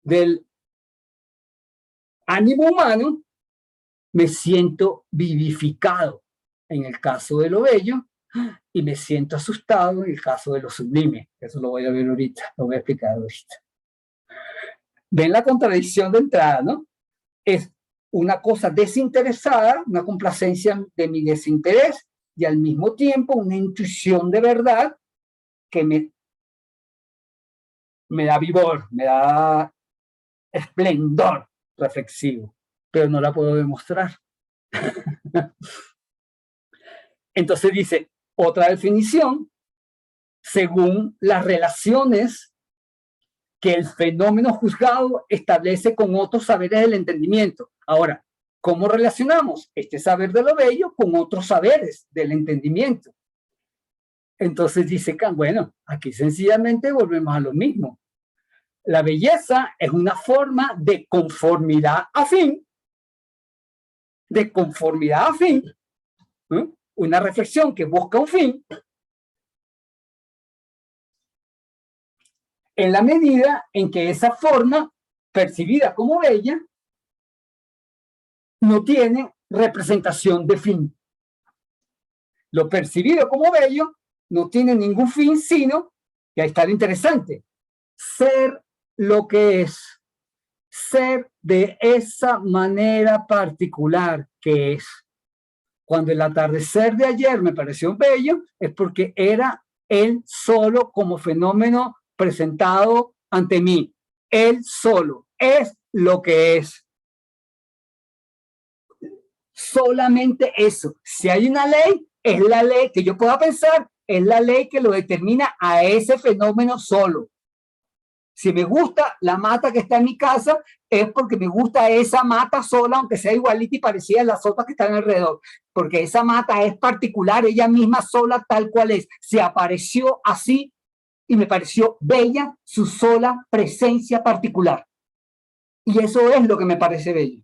S1: del ánimo humano, me siento vivificado en el caso de lo bello y me siento asustado en el caso de lo sublime. Eso lo voy a ver ahorita, lo voy a explicar ahorita. Ven la contradicción de entrada, ¿no? Es una cosa desinteresada, una complacencia de mi desinterés y al mismo tiempo una intuición de verdad que me da vigor, me da esplendor reflexivo, pero no la puedo demostrar. Entonces dice, otra definición, según las relaciones que el fenómeno juzgado establece con otros saberes del entendimiento. Ahora, ¿cómo relacionamos este saber de lo bello con otros saberes del entendimiento? Entonces dice Kant, bueno, aquí sencillamente volvemos a lo mismo. La belleza es una forma de conformidad afín, una reflexión que busca un fin, en la medida en que esa forma, percibida como bella, no tiene representación de fin. Lo percibido como bello no tiene ningún fin, sino, y ahí está lo interesante, ser lo que es, ser de esa manera particular que es. Cuando el atardecer de ayer me pareció bello, es porque era él solo como fenómeno presentado ante mí. Él solo es lo que es. Solamente eso. Si hay una ley, es la ley que yo pueda pensar, es la ley que lo determina a ese fenómeno solo. Si me gusta la mata que está en mi casa, es porque me gusta esa mata sola, aunque sea igualita y parecida a las otras que están alrededor. Porque esa mata es particular, ella misma sola, tal cual es. Se apareció así y me pareció bella su sola presencia particular. Y eso es lo que me parece bello.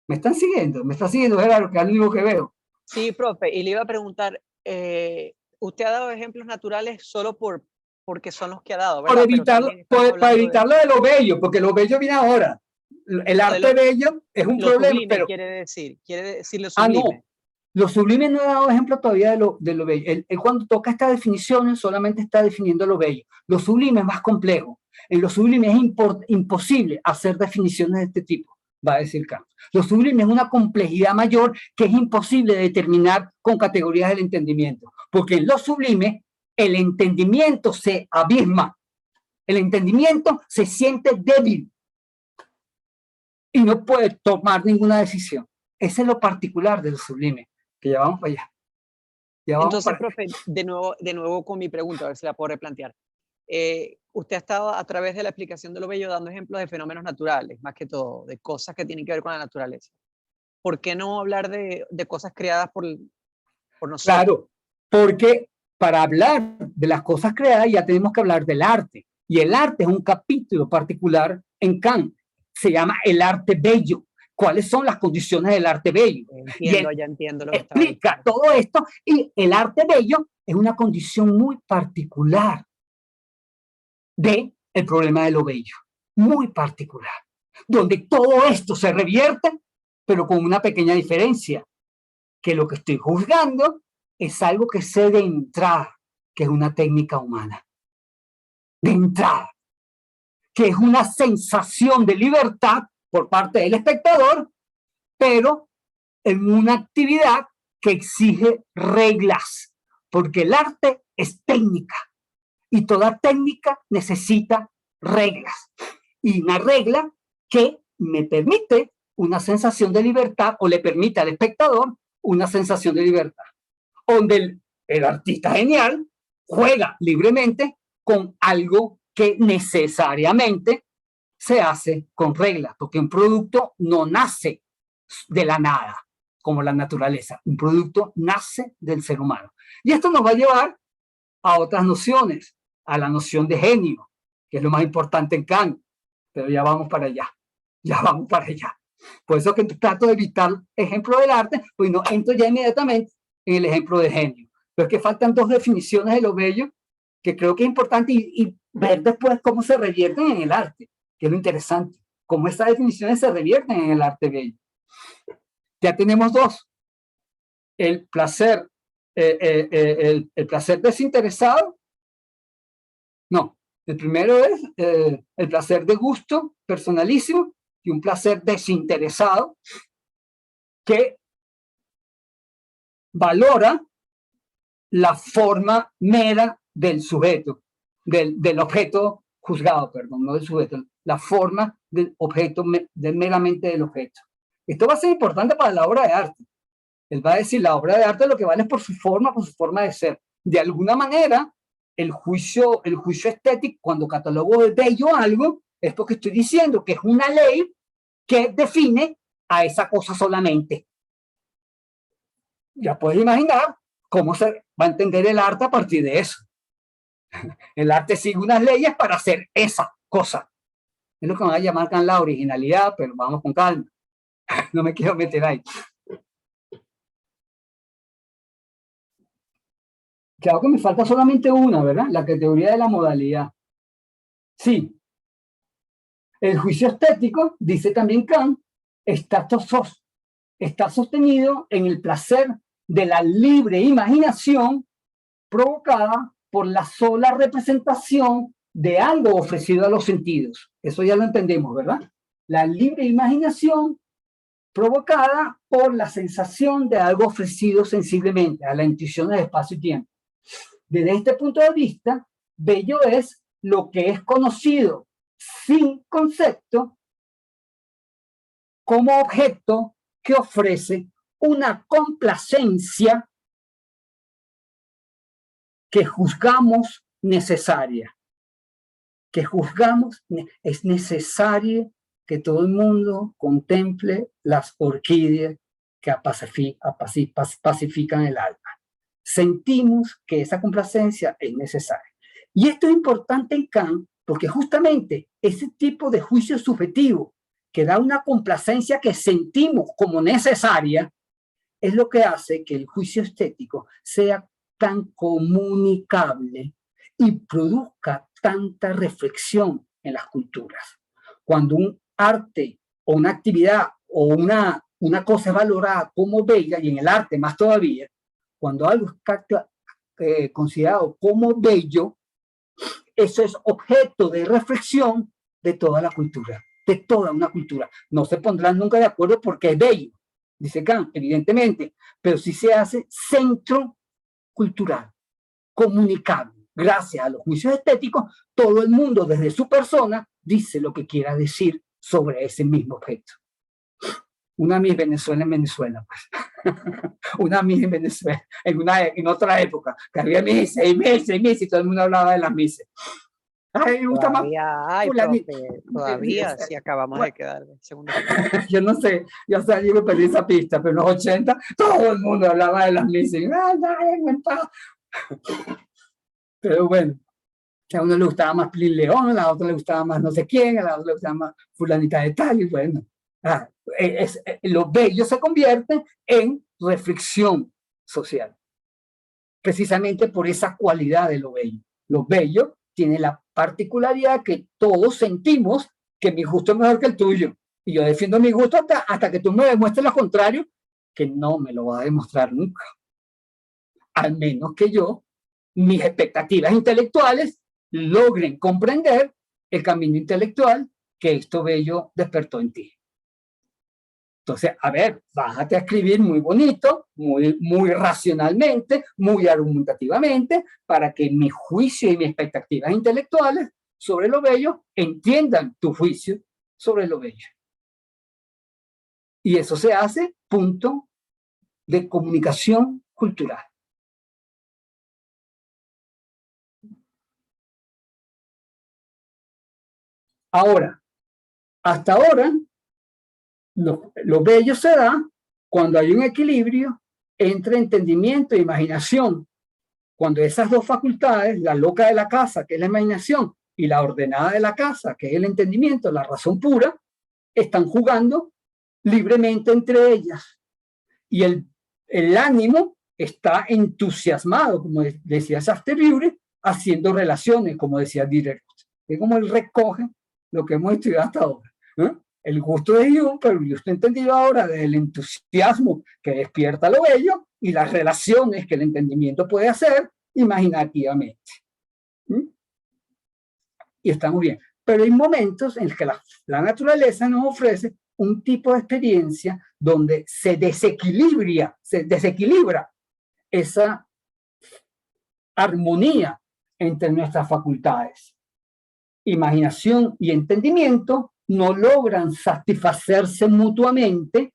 S1: ¿Me están siguiendo? ¿Me está siguiendo, Gerardo? Que es lo único que veo.
S2: Sí, profe. Y le iba a preguntar, usted ha dado ejemplos naturales solo porque son los que ha dado, ¿verdad?
S1: Para evitarlo de lo bello, porque lo bello viene ahora. El arte bello es un problema.
S2: Sublime, pero quiere decir lo sublime.
S1: No. Lo sublime no ha dado ejemplo todavía de lo bello. Él cuando toca estas definiciones solamente está definiendo lo bello. Lo sublime es más complejo. En lo sublime es imposible hacer definiciones de este tipo. va a decir Kant. Lo sublime es una complejidad mayor que es imposible de determinar con categorías del entendimiento, porque en lo sublime el entendimiento se abisma, el entendimiento se siente débil y no puede tomar ninguna decisión. Ese es lo particular de lo sublime, que ya vamos para allá.
S2: Entonces, profe, de nuevo con mi pregunta, a ver si la puedo replantear. Usted ha estado a través de la explicación de lo bello dando ejemplos de fenómenos naturales, más que todo, de cosas que tienen que ver con la naturaleza. ¿Por qué no hablar de cosas creadas por nosotros?
S1: Claro, porque para hablar de las cosas creadas ya tenemos que hablar del arte. Y el arte es un capítulo particular en Kant. Se llama el arte bello. ¿Cuáles son las condiciones del arte bello?
S2: Entiendo, ya entiendo lo que
S1: explica todo esto. Y el arte bello es una condición muy particular del problema de lo bello. Muy particular. Donde todo esto se revierte, pero con una pequeña diferencia. Que lo que estoy juzgando es algo que sé de entrada, que es una técnica humana. De entrada. Que es una sensación de libertad por parte del espectador, pero en una actividad que exige reglas, porque el arte es técnica y toda técnica necesita reglas. Y una regla que me permite una sensación de libertad o le permite al espectador una sensación de libertad, donde el artista genial juega libremente con algo que necesariamente se hace con reglas, porque un producto no nace de la nada, como la naturaleza. Un producto nace del ser humano. Y esto nos va a llevar a otras nociones, a la noción de genio, que es lo más importante en Kant, pero ya vamos para allá, ya vamos para allá. Por eso que trato de evitar ejemplo del arte, pues no entro ya inmediatamente en el ejemplo de genio. Pero es que faltan dos definiciones de lo bello que creo que es importante y ver después cómo se revierten en el arte, que es lo interesante, cómo estas definiciones se revierten en el arte bello. Ya tenemos dos. El placer, el placer desinteresado. No, el primero es el placer de gusto personalísimo y un placer desinteresado que valora la forma mera del sujeto, del objeto juzgado, perdón, no del sujeto, la forma del objeto, meramente del objeto. Esto va a ser importante para la obra de arte. Él va a decir, la obra de arte lo que vale es por su forma de ser. De alguna manera, el juicio estético, cuando catalogo de bello algo, es porque estoy diciendo que es una ley que define a esa cosa solamente. Ya puedes imaginar cómo se va a entender el arte a partir de eso. El arte sigue unas leyes para hacer esa cosa. Es lo que van a llamar la originalidad, pero vamos con calma. No me quiero meter ahí. Claro que me falta solamente una, ¿verdad? La categoría de la modalidad. Sí. El juicio estético, dice también Kant, está sostenido en el placer de la libre imaginación provocada por la sola representación de algo ofrecido a los sentidos. Eso ya lo entendemos, ¿verdad? La libre imaginación provocada por la sensación de algo ofrecido sensiblemente, a la intuición del espacio y tiempo. Desde este punto de vista, bello es lo que es conocido sin concepto como objeto que ofrece una complacencia que juzgamos necesaria. Que juzgamos, es necesario que todo el mundo contemple las orquídeas que pacifican el alma. Sentimos que esa complacencia es necesaria. Y esto es importante en Kant porque justamente ese tipo de juicio subjetivo que da una complacencia que sentimos como necesaria es lo que hace que el juicio estético sea tan comunicable y produzca tanta reflexión en las culturas. Cuando un arte o una actividad o una cosa es valorada como bella, y en el arte más todavía, cuando algo está considerado como bello, eso es objeto de reflexión de toda la cultura. de toda una cultura. No se pondrán nunca de acuerdo porque es bello, dice Kant, evidentemente, pero sí se hace centro cultural, comunicable. Gracias a los juicios estéticos, todo el mundo desde su persona dice lo que quiera decir sobre ese mismo objeto. Una Miss Venezuela en Venezuela, pues. Una Miss en Venezuela, en otra época, que había Miss, 6 meses, y todo el mundo hablaba de las Misses. Ay, me gusta más.
S2: Hay, profe, todavía, sí, acabamos de quedar.
S1: Yo no sé, yo me perdí esa pista, pero en los 80 todo el mundo hablaba de las Misses. Pero bueno, a uno le gustaba más Plin León, a la otra le gustaba más no sé quién, a la otra le gustaba más fulanita de tal, y bueno. Lo bello se convierte en reflexión social, precisamente por esa cualidad de lo bello. Lo bello tiene la particularidad que todos sentimos que mi gusto es mejor que el tuyo, y yo defiendo mi gusto hasta que tú me demuestres lo contrario, que no me lo va a demostrar nunca, al menos que yo, mis expectativas intelectuales, logren comprender el camino intelectual que esto bello despertó en ti. Entonces, a ver, bájate a escribir muy bonito, muy racionalmente, muy argumentativamente, para que mi juicio y mis expectativas intelectuales sobre lo bello entiendan tu juicio sobre lo bello. Y eso se hace punto de comunicación cultural. Ahora, hasta ahora, lo bello se da cuando hay un equilibrio entre entendimiento e imaginación. Cuando esas dos facultades, la loca de la casa, que es la imaginación, y la ordenada de la casa, que es el entendimiento, la razón pura, están jugando libremente entre ellas. Y el ánimo está entusiasmado, como decía Shaftesbury, haciendo relaciones, como decía Diderot. Es como él recoge lo que hemos estudiado hasta ahora. El gusto de Jung, pero yo estoy entendido ahora del entusiasmo que despierta lo bello y las relaciones que el entendimiento puede hacer imaginativamente. Y está muy bien. Pero hay momentos en los que la naturaleza nos ofrece un tipo de experiencia donde se desequilibra esa armonía entre nuestras facultades. Imaginación y entendimiento no logran satisfacerse mutuamente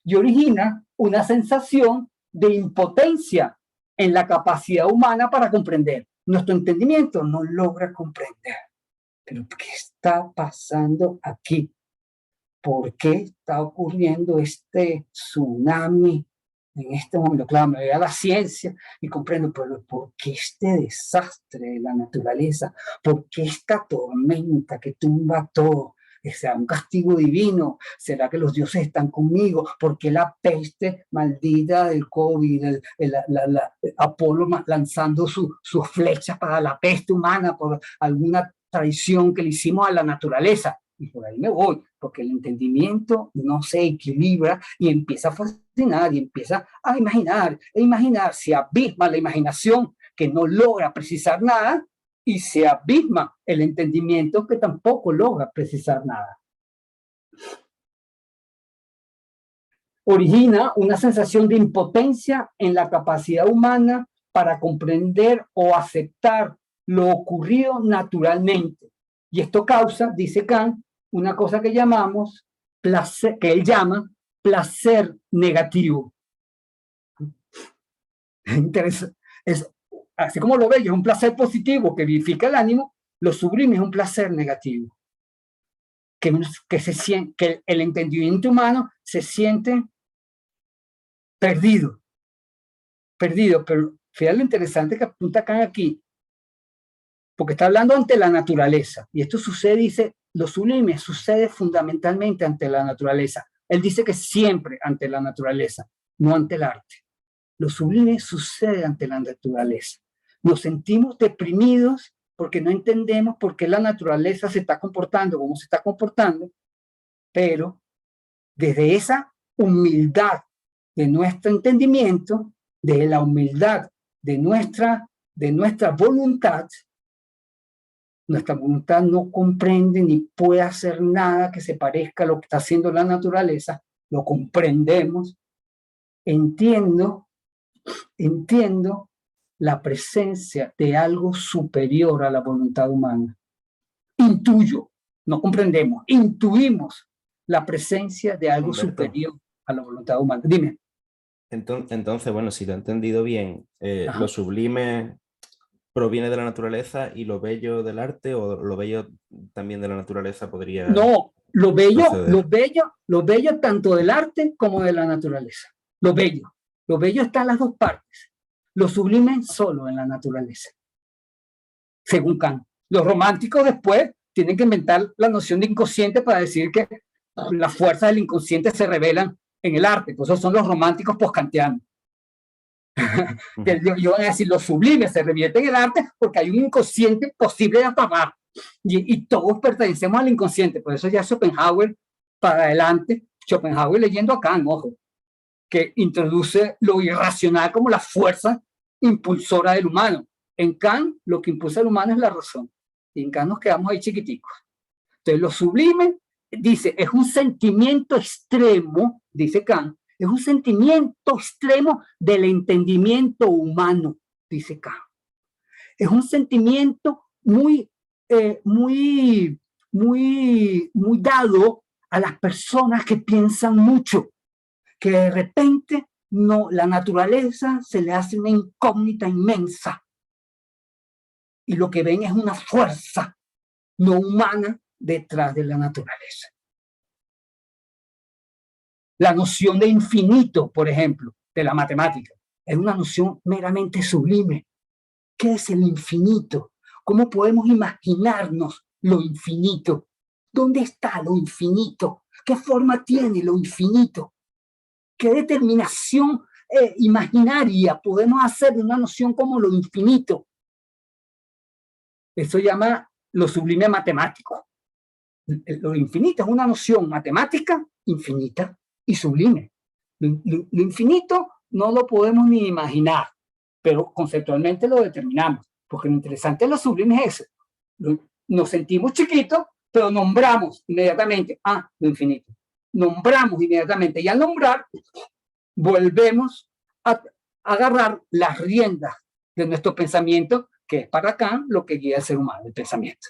S1: y origina una sensación de impotencia en la capacidad humana para comprender. Nuestro entendimiento no logra comprender. ¿Pero qué está pasando aquí? ¿Por qué está ocurriendo este tsunami en este momento? Claro, me voy a la ciencia y comprendo, pero ¿por qué este desastre de la naturaleza? ¿Por qué esta tormenta que tumba todo? ¿Será un castigo divino? ¿Será que los dioses están conmigo? ¿Por qué la peste maldita del COVID, Apolo lanzando sus flechas para la peste humana por alguna traición que le hicimos a la naturaleza? Y por ahí me voy, porque el entendimiento no se equilibra y empieza a fascinar y empieza a imaginar, se abisma la imaginación que no logra precisar nada y se abisma el entendimiento que tampoco logra precisar nada. Origina una sensación de impotencia en la capacidad humana para comprender o aceptar lo ocurrido naturalmente. Y esto causa, dice Kant, una cosa que llamamos placer, que él llama placer negativo. Es, así como lo bello es un placer positivo que vivifica el ánimo, lo sublime es un placer negativo. Que el entendimiento humano se siente perdido. Pero fíjate lo interesante que apunta Kant aquí, porque está hablando ante la naturaleza, y esto sucede, dice, lo sublime sucede fundamentalmente ante la naturaleza. Él dice que siempre ante la naturaleza, no ante el arte. Lo sublime sucede ante la naturaleza. Nos sentimos deprimidos porque no entendemos por qué la naturaleza se está comportando como se está comportando, pero desde esa humildad de nuestro entendimiento, de la humildad de nuestra voluntad, Nuestra voluntad no comprende ni puede hacer nada que se parezca a lo que está haciendo la naturaleza. Lo comprendemos. Entiendo la presencia de algo superior a la voluntad humana. Intuyo, no comprendemos, intuimos la presencia de algo
S4: Humberto,
S1: superior a la voluntad humana. Dime.
S4: Entonces, bueno, si lo he entendido bien, lo sublime proviene de la naturaleza y lo bello del arte, o lo bello también de la naturaleza podría...
S1: No, lo bello
S4: proceder.
S1: tanto del arte como de la naturaleza. Lo bello está en las dos partes. Lo sublime solo en la naturaleza, según Kant. Los románticos después tienen que inventar la noción de inconsciente para decir que las fuerzas del inconsciente se revelan en el arte. Por eso son los románticos postkantianos. Yo voy a decir, lo sublime se revierte en el arte porque hay un inconsciente posible de atrapar. Y todos pertenecemos al inconsciente. Por eso ya Schopenhauer para adelante, Schopenhauer leyendo a Kant, ojo, que introduce lo irracional como la fuerza impulsora del humano. En Kant, lo que impulsa al humano es la razón. Y en Kant nos quedamos ahí chiquiticos. Entonces, lo sublime, dice, es un sentimiento extremo, dice Kant, es un sentimiento extremo del entendimiento humano, dice Kant. Es un sentimiento muy dado a las personas que piensan mucho, que de repente la naturaleza se le hace una incógnita inmensa y lo que ven es una fuerza no humana detrás de la naturaleza. La noción de infinito, por ejemplo, de la matemática, es una noción meramente sublime. ¿Qué es el infinito? ¿Cómo podemos imaginarnos lo infinito? ¿Dónde está lo infinito? ¿Qué forma tiene lo infinito? ¿Qué determinación imaginaria podemos hacer de una noción como lo infinito? Eso llama lo sublime matemático. Lo infinito es una noción matemática infinita y sublime. Lo infinito no lo podemos ni imaginar, pero conceptualmente lo determinamos, porque lo interesante de lo sublime es eso. Nos sentimos chiquitos, pero nombramos inmediatamente, lo infinito. Nombramos inmediatamente, y al nombrar, volvemos a agarrar las riendas de nuestro pensamiento, que es para Kant lo que guía al ser humano, el pensamiento.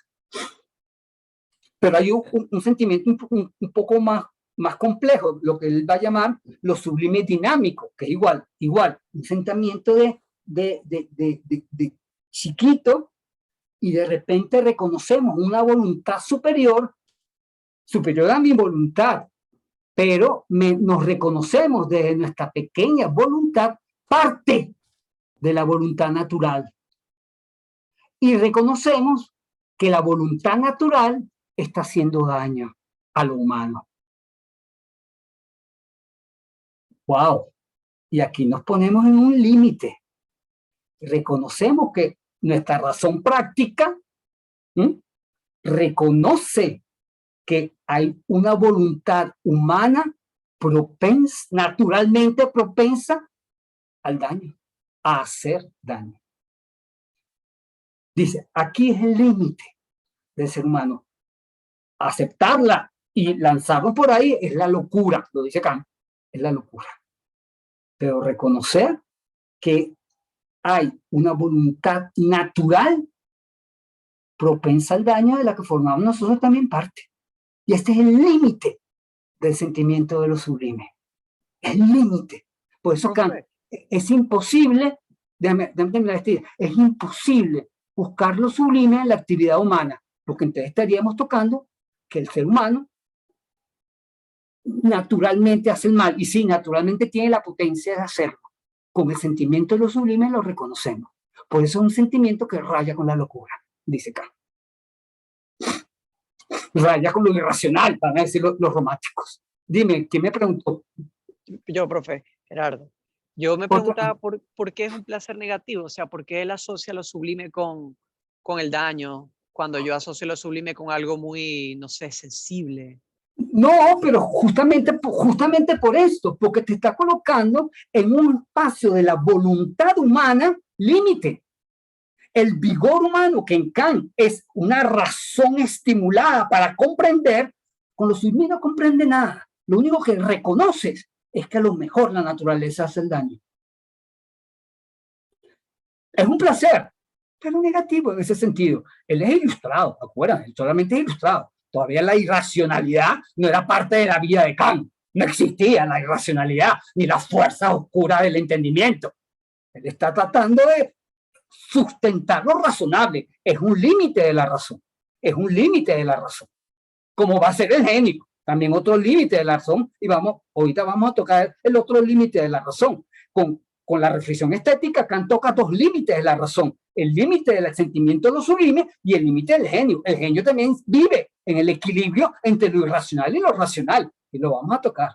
S1: Pero hay un sentimiento un poco más complejo, lo que él va a llamar lo sublime dinámico, que es igual, un sentimiento de chiquito, y de repente reconocemos una voluntad superior a mi voluntad, pero nos reconocemos desde nuestra pequeña voluntad parte de la voluntad natural. Y reconocemos que la voluntad natural está haciendo daño a lo humano. ¡Wow! Y aquí nos ponemos en un límite. Reconocemos que nuestra razón práctica reconoce que hay una voluntad humana naturalmente propensa al daño, a hacer daño. Dice, aquí es el límite del ser humano. Aceptarla y lanzarlo por ahí es la locura, lo dice Kant, es la locura. Pero reconocer que hay una voluntad natural propensa al daño de la que formamos nosotros también parte. Y este es el límite del sentimiento de lo sublime. El límite. Por eso Kant, es imposible, déjame terminar esta idea, es imposible buscar lo sublime en la actividad humana, porque entonces estaríamos tocando que el ser humano naturalmente hace el mal, y sí, naturalmente tiene la potencia de hacerlo. Con el sentimiento de lo sublime lo reconocemos. Por eso es un sentimiento que raya con la locura, dice Kant. Raya con lo irracional, van a decir los románticos. Dime, ¿quién me preguntó?
S2: Yo, profe, Gerardo. Yo me preguntaba por qué es un placer negativo, o sea, por qué él asocia lo sublime con el daño, cuando yo asocio lo sublime con algo muy, no sé, sensible.
S1: No, pero justamente por esto, porque te está colocando en un espacio de la voluntad humana límite. El vigor humano, que en Kant es una razón estimulada para comprender, con los sublime no comprende nada. Lo único que reconoces es que a lo mejor la naturaleza hace el daño. Es un placer, pero negativo en ese sentido. Él es ilustrado, acuérdense, él solamente es ilustrado. Todavía la irracionalidad no era parte de la vida de Kant. No existía la irracionalidad ni la fuerza oscura del entendimiento. Él está tratando de sustentar lo razonable. Es un límite de la razón. Es un límite de la razón. Como va a ser el genio, también otro límite de la razón. Y ahorita vamos a tocar el otro límite de la razón. Con la reflexión estética, Kant toca dos límites de la razón. El límite del sentimiento de lo sublime y el límite del genio. El genio también vive en el equilibrio entre lo irracional y lo racional. Y lo vamos a tocar,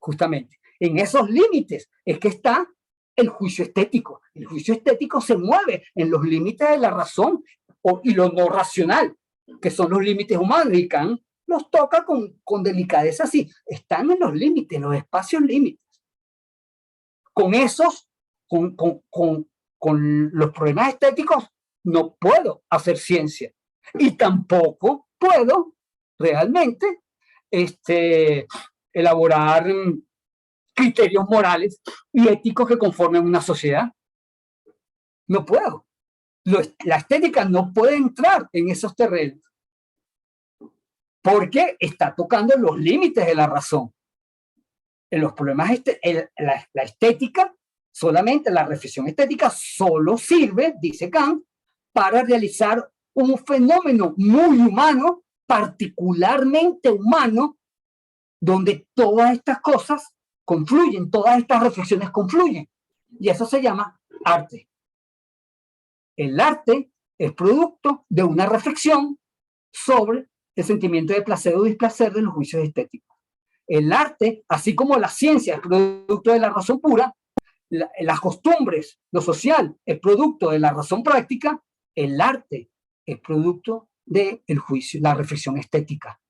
S1: justamente. En esos límites es que está el juicio estético. El juicio estético se mueve en los límites de la razón y lo no racional, que son los límites humanos. Y Kant los toca con delicadeza así. Están en los límites, en los espacios límites. Con esos, con los problemas estéticos, no puedo hacer ciencia. Y tampoco puedo realmente elaborar criterios morales y éticos que conformen una sociedad. No puedo. La estética no puede entrar en esos terrenos porque está tocando los límites de la razón. En los problemas, la estética, solamente la reflexión estética solo sirve, dice Kant, para realizar un fenómeno muy humano, particularmente humano, donde todas estas cosas confluyen, todas estas reflexiones confluyen. Y eso se llama arte. El arte es producto de una reflexión sobre el sentimiento de placer o displacer de los juicios estéticos. El arte, así como la ciencia es producto de la razón pura, las costumbres, lo social es producto de la razón práctica, el arte es producto del juicio, la reflexión estética.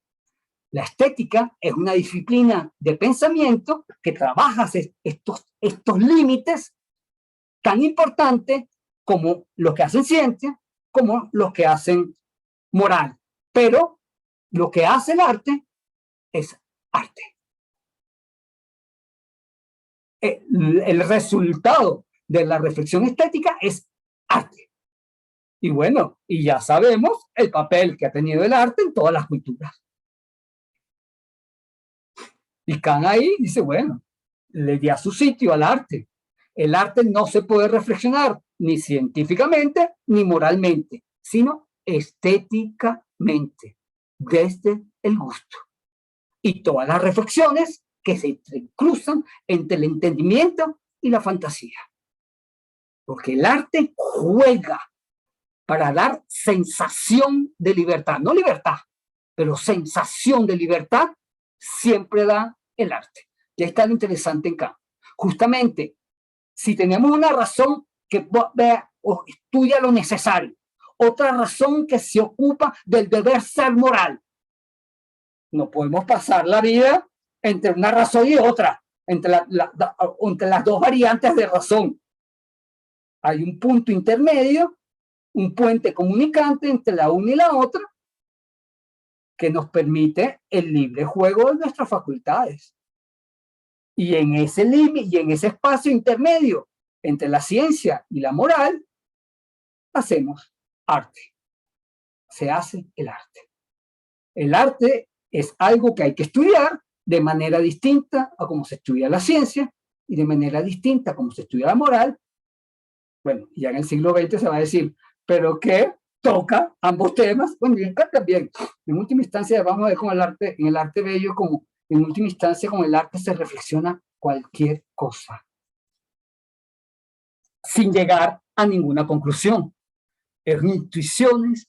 S1: La estética es una disciplina de pensamiento que trabaja estos límites tan importantes como los que hacen ciencia, como los que hacen moral. Pero lo que hace el arte es arte. El resultado de la reflexión estética es arte. Y bueno, y ya sabemos el papel que ha tenido el arte en todas las culturas. Y Kant ahí dice, bueno, le di a su sitio al arte. El arte no se puede reflexionar ni científicamente ni moralmente, sino estéticamente, desde el gusto. Y todas las reflexiones que se cruzan entre el entendimiento y la fantasía. Porque el arte juega para dar sensación de libertad, no libertad, pero sensación de libertad siempre da el arte. Ya está lo interesante en Kant. Justamente, si tenemos una razón que vea o estudia lo necesario, otra razón que se ocupa del deber ser moral, no podemos pasar la vida entre una razón y otra, entre las dos variantes de razón. Hay un punto intermedio, un puente comunicante entre la una y la otra, que nos permite el libre juego de nuestras facultades. Y en ese límite y en ese espacio intermedio entre la ciencia y la moral, hacemos arte. Se hace el arte. El arte es algo que hay que estudiar de manera distinta a cómo se estudia la ciencia y de manera distinta a cómo se estudia la moral. Bueno, ya en el siglo XX se va a decir, pero que toca ambos temas. Bueno, y también, en última instancia, vamos a ver con el arte, en el arte bello, como en última instancia, con el arte se reflexiona cualquier cosa, sin llegar a ninguna conclusión. Es intuiciones,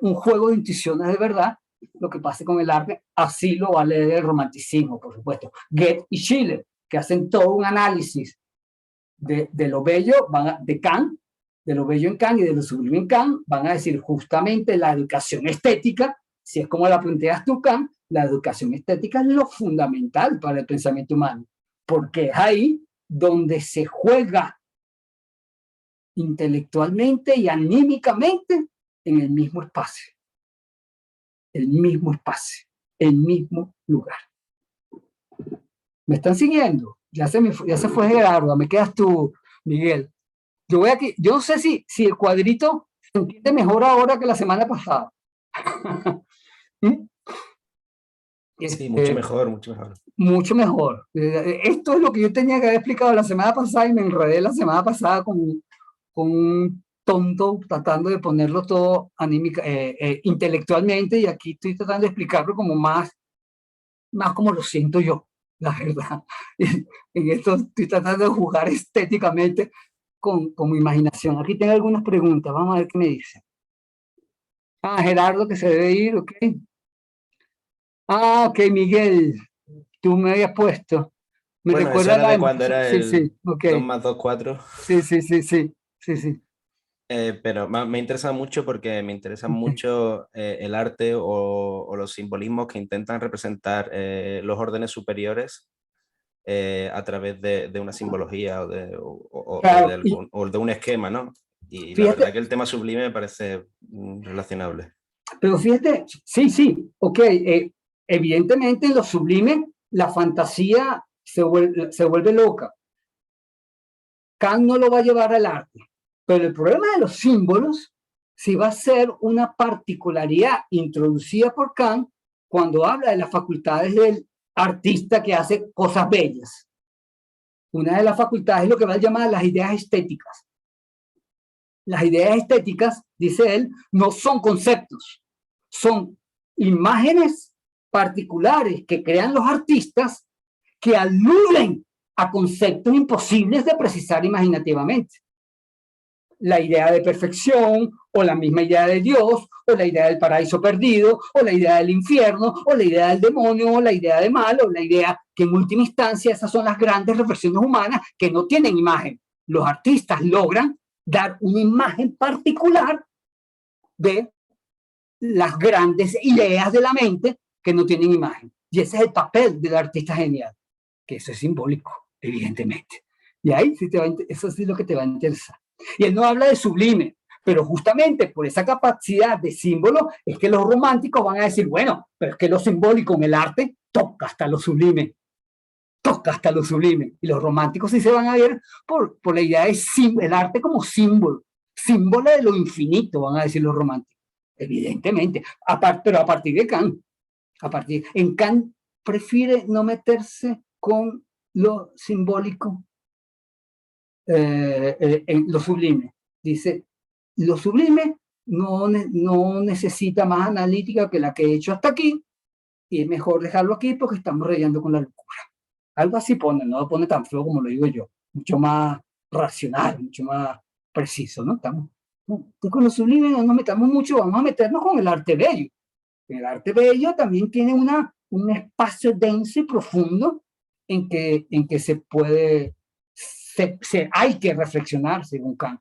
S1: un juego de intuiciones de verdad. Lo que pasa con el arte, así lo va a leer el romanticismo, por supuesto. Goethe y Schiller, que hacen todo un análisis de lo bello, de Kant, de lo bello en Kant y de lo sublime en Kant, van a decir justamente la educación estética, si es como la planteas tú, Kant, la educación estética es lo fundamental para el pensamiento humano, porque es ahí donde se juega intelectualmente y anímicamente en el mismo espacio. El mismo espacio, el mismo lugar. ¿Me están siguiendo? Ya se fue Gerardo, me quedas tú, Miguel. Yo voy aquí, yo no sé si el cuadrito se entiende mejor ahora que la semana pasada.
S4: Sí, mucho mejor, mucho mejor.
S1: Mucho mejor. Esto es lo que yo tenía que haber explicado la semana pasada y me enredé la semana pasada con un tonto tratando de ponerlo todo intelectualmente, y aquí estoy tratando de explicarlo como más como lo siento yo, la verdad. En esto estoy tratando de jugar estéticamente con mi imaginación. Aquí tengo algunas preguntas, vamos a ver qué me dice. Gerardo, que se debe ir, ok. Ok, Miguel, tú me habías puesto. Me
S4: bueno,
S1: recuerda
S4: eso era de cuando era el
S1: sí, okay.
S4: 2 más 2, 4.
S1: Sí.
S4: Pero me interesa mucho porque me interesa mucho el arte o los simbolismos que intentan representar los órdenes superiores a través de una simbología
S1: Claro,
S4: o de un esquema, ¿no? Y la
S1: fíjate,
S4: verdad que el tema sublime me parece relacionable.
S1: pero fíjate, sí, ok, evidentemente en lo sublime la fantasía se vuelve loca. Kant no lo va a llevar al arte, pero el problema de los símbolos sí va a ser una particularidad introducida por Kant cuando habla de las facultades del artista que hace cosas bellas. Una de las facultades es lo que va a llamar las ideas estéticas. Las ideas estéticas, dice él, no son conceptos, son imágenes particulares que crean los artistas que aluden a conceptos imposibles de precisar imaginativamente. La idea de perfección, o la misma idea de Dios, o la idea del paraíso perdido, o la idea del infierno, o la idea del demonio, o la idea de mal, o la idea que en última instancia esas son las grandes reflexiones humanas que no tienen imagen. Los artistas logran dar una imagen particular de las grandes ideas de la mente que no tienen imagen. Y ese es el papel del artista genial, que eso es simbólico, evidentemente. Y ahí sí eso sí es lo que te va a interesar. Y él no habla de sublime, pero justamente por esa capacidad de símbolo es que los románticos van a decir, bueno, pero es que lo simbólico en el arte toca hasta lo sublime. Toca hasta lo sublime. Y los románticos sí se van a ver por la idea de el arte como símbolo de lo infinito, van a decir los románticos. Evidentemente, pero a partir de Kant. En Kant prefiere no meterse con lo simbólico, en lo sublime. Dice, lo sublime no necesita más analítica que la que he hecho hasta aquí, y es mejor dejarlo aquí porque estamos rayando con la locura. Algo así pone, no lo pone tan feo como lo digo yo, mucho más racional, mucho más preciso, ¿no? Con lo sublime no nos metamos mucho, vamos a meternos con el arte bello. El arte bello también tiene un espacio denso y profundo en que se puede, hay que reflexionar, según Kant,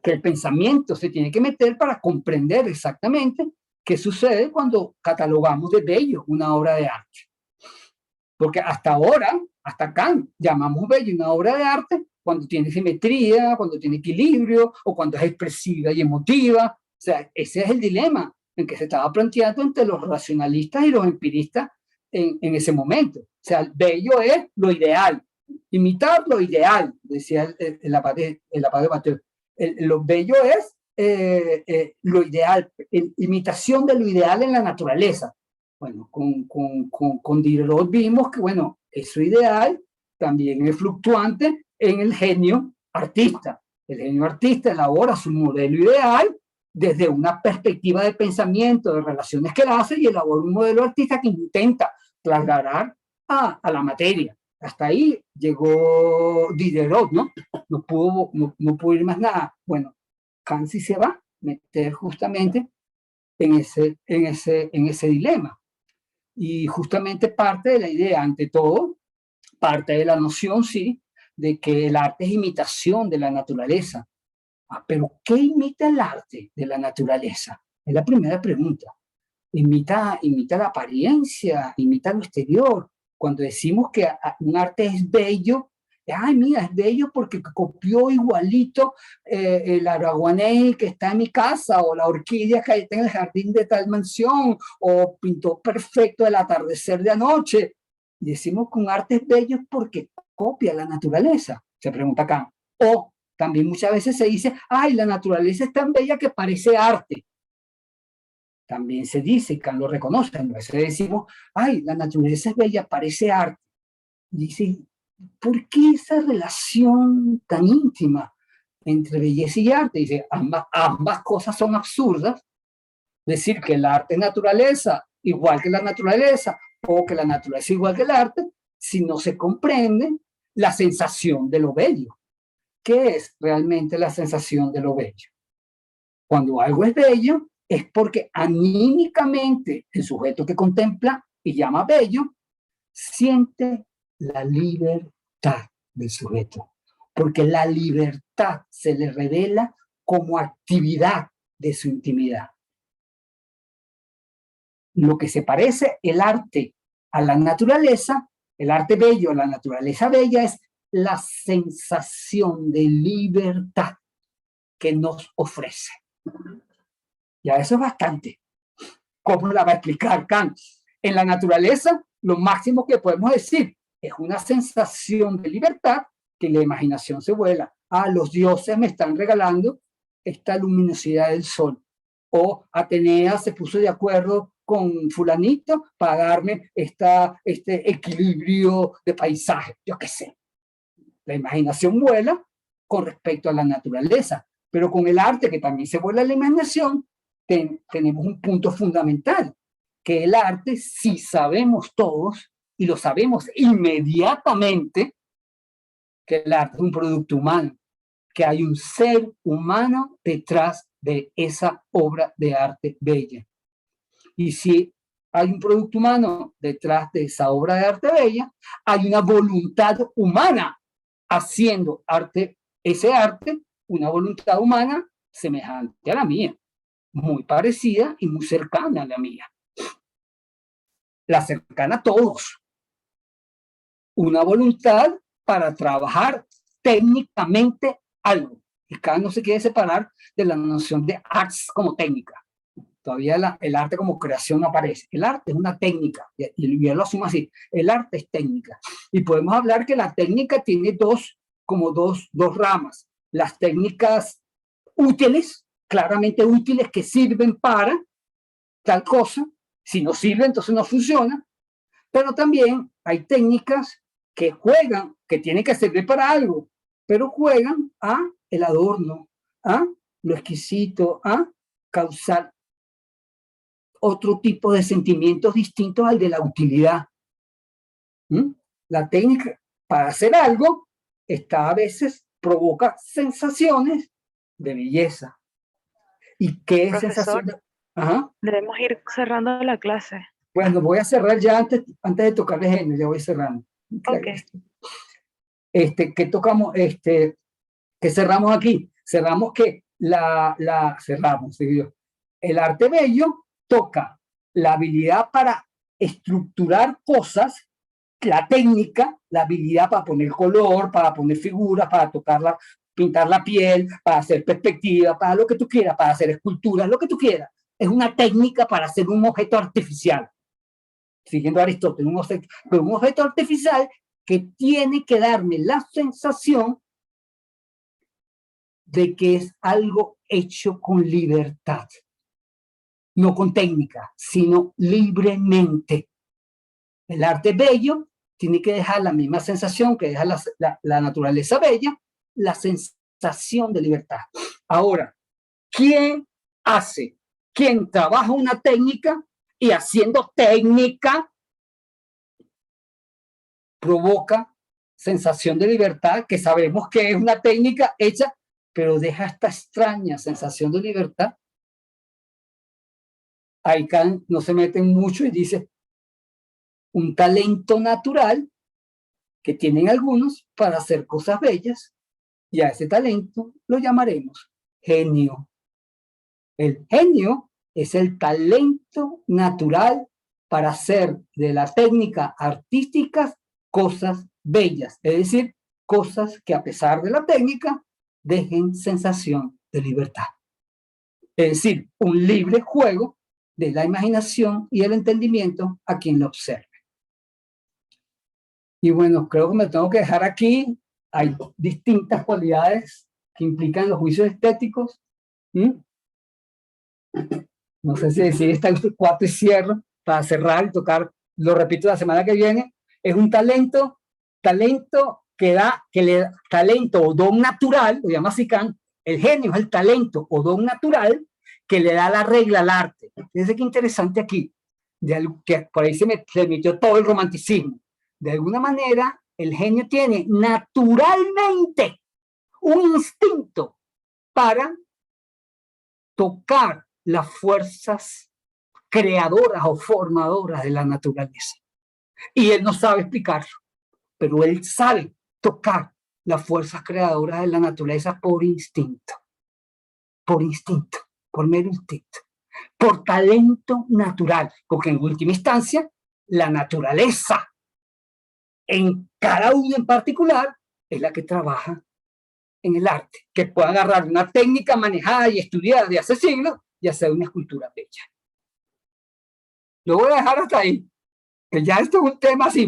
S1: que el pensamiento se tiene que meter para comprender exactamente qué sucede cuando catalogamos de bello una obra de arte. Porque hasta ahora, hasta Kant, llamamos bello una obra de arte cuando tiene simetría, cuando tiene equilibrio, o cuando es expresiva y emotiva. O sea, ese es el dilema en que se estaba planteando entre los racionalistas y los empiristas en ese momento. O sea, el bello es lo ideal, imitar lo ideal, decía el abad de Mateo. Lo bello es lo ideal, imitación de lo ideal en la naturaleza. Bueno, con Diderot vimos que, bueno, eso ideal también es fluctuante en el genio artista. El genio artista elabora su modelo ideal desde una perspectiva de pensamiento, de relaciones que él hace, y elabora un modelo artista que intenta trasladar a la materia. Hasta ahí llegó Diderot, ¿no? No pudo ir más nada. Bueno, Kant sí se va a meter justamente en ese dilema. Y justamente parte de la idea, ante todo, parte de la noción, sí, de que el arte es imitación de la naturaleza. Pero ¿qué imita el arte de la naturaleza? Es la primera pregunta. Imita la apariencia, imita lo exterior. Cuando decimos que un arte es bello, Ay, mira, es bello porque copió igualito el araguaney que está en mi casa, o la orquídea que está en el jardín de tal mansión, o pintó perfecto el atardecer de anoche. Y decimos que un arte es bello porque copia la naturaleza, se pregunta Kant. O también muchas veces se dice, ay, la naturaleza es tan bella que parece arte. También se dice, Kant lo reconoce, entonces decimos, ay, la naturaleza es bella, parece arte. Dice, ¿por qué esa relación tan íntima entre belleza y arte? Dice, ambas cosas son absurdas. Decir que el arte es naturaleza igual que la naturaleza, o que la naturaleza igual que el arte, si no se comprende la sensación de lo bello. ¿Qué es realmente la sensación de lo bello? Cuando algo es bello, es porque anímicamente el sujeto que contempla y llama bello siente la libertad del sujeto, porque la libertad se le revela como actividad de su intimidad. Lo que se parece el arte a la naturaleza, el arte bello a la naturaleza bella, es la sensación de libertad que nos ofrece. Ya eso es bastante. ¿Cómo la va a explicar Kant? En la naturaleza, lo máximo que podemos decir es una sensación de libertad que la imaginación se vuela. Ah, los dioses me están regalando esta luminosidad del sol. O Atenea se puso de acuerdo con fulanito para darme este equilibrio de paisaje. Yo qué sé. La imaginación vuela con respecto a la naturaleza. Pero con el arte, que también se vuela la imaginación, tenemos un punto fundamental, que el arte, si sabemos todos, y lo sabemos inmediatamente, que el arte es un producto humano, que hay un ser humano detrás de esa obra de arte bella. Y si hay un producto humano detrás de esa obra de arte bella, hay una voluntad humana haciendo arte, ese arte, una voluntad humana semejante a la mía, muy parecida y muy cercana a la mía. La cercana a todos. Una voluntad para trabajar técnicamente algo. Y cada uno se quiere separar de la noción de arts como técnica. Todavía el arte como creación no aparece. El arte es una técnica, y yo lo asumo así. El arte es técnica. Y podemos hablar que la técnica tiene dos ramas. Las técnicas útiles, claramente útiles, que sirven para tal cosa. Si no sirve, entonces no funciona. Pero también hay técnicas que juegan, que tienen que servir para algo, pero juegan a el adorno, a lo exquisito, a causar otro tipo de sentimientos distintos al de la utilidad. La técnica para hacer algo a veces provoca sensaciones de belleza. ¿Y qué es sensación de...
S3: Ajá. Debemos ir cerrando la clase.
S1: Bueno, voy a cerrar ya antes de tocar el género, ya voy cerrando.
S3: Okay.
S1: ¿Qué tocamos? ¿Qué cerramos aquí? Cerramos que cerramos, el arte bello toca la habilidad para estructurar cosas, la técnica, la habilidad para poner color, para poner figuras, para tocarla, pintar la piel, para hacer perspectiva, para lo que tú quieras, para hacer esculturas, lo que tú quieras. Es una técnica para hacer un objeto artificial. Siguiendo a Aristóteles, un objeto artificial que tiene que darme la sensación de que es algo hecho con libertad. No con técnica, sino libremente. El arte bello tiene que dejar la misma sensación que deja la naturaleza bella, la sensación de libertad. Ahora, ¿quién trabaja una técnica y haciendo técnica provoca sensación de libertad, que sabemos que es una técnica hecha, pero deja esta extraña sensación de libertad? Ahí Kant no se meten mucho y dice un talento natural que tienen algunos para hacer cosas bellas, y a ese talento lo llamaremos genio. El genio es el talento natural para hacer de la técnica artística cosas bellas, es decir, cosas que a pesar de la técnica dejen sensación de libertad. Es decir, un libre juego de la imaginación y el entendimiento a quien lo observe. Y bueno, creo que me tengo que dejar aquí. Hay distintas cualidades que implican los juicios estéticos. No sé si decir esta cuatro y cierro para cerrar y tocar, lo repito la semana que viene. Es un talento que le da talento o don natural, lo llama Sican. El genio es el talento o don natural que le da la regla al arte. Fíjense qué interesante aquí, que por ahí se metió todo el romanticismo. De alguna manera, el genio tiene naturalmente un instinto para tocar las fuerzas creadoras o formadoras de la naturaleza. Y él no sabe explicarlo, pero él sabe tocar las fuerzas creadoras de la naturaleza por instinto, por mero instinto, por talento natural, porque en última instancia la naturaleza en cada uno en particular es la que trabaja en el arte, que puede agarrar una técnica manejada y estudiada de hace siglos y hacer una escultura bella. Lo voy a dejar hasta ahí, que ya esto es un tema así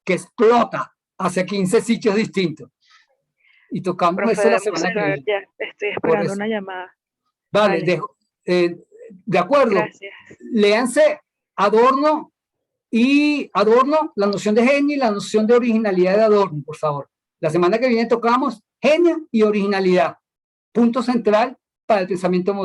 S1: que explota hacia 15 sitios distintos. Y tocamos
S3: Profe,
S1: eso la semana que viene.
S3: Ya estoy esperando una llamada.
S1: Vale. De acuerdo.
S3: Gracias.
S1: Léanse Adorno, la noción de genio y la noción de originalidad de Adorno, por favor. La semana que viene tocamos genio y originalidad, punto central para el pensamiento moderno.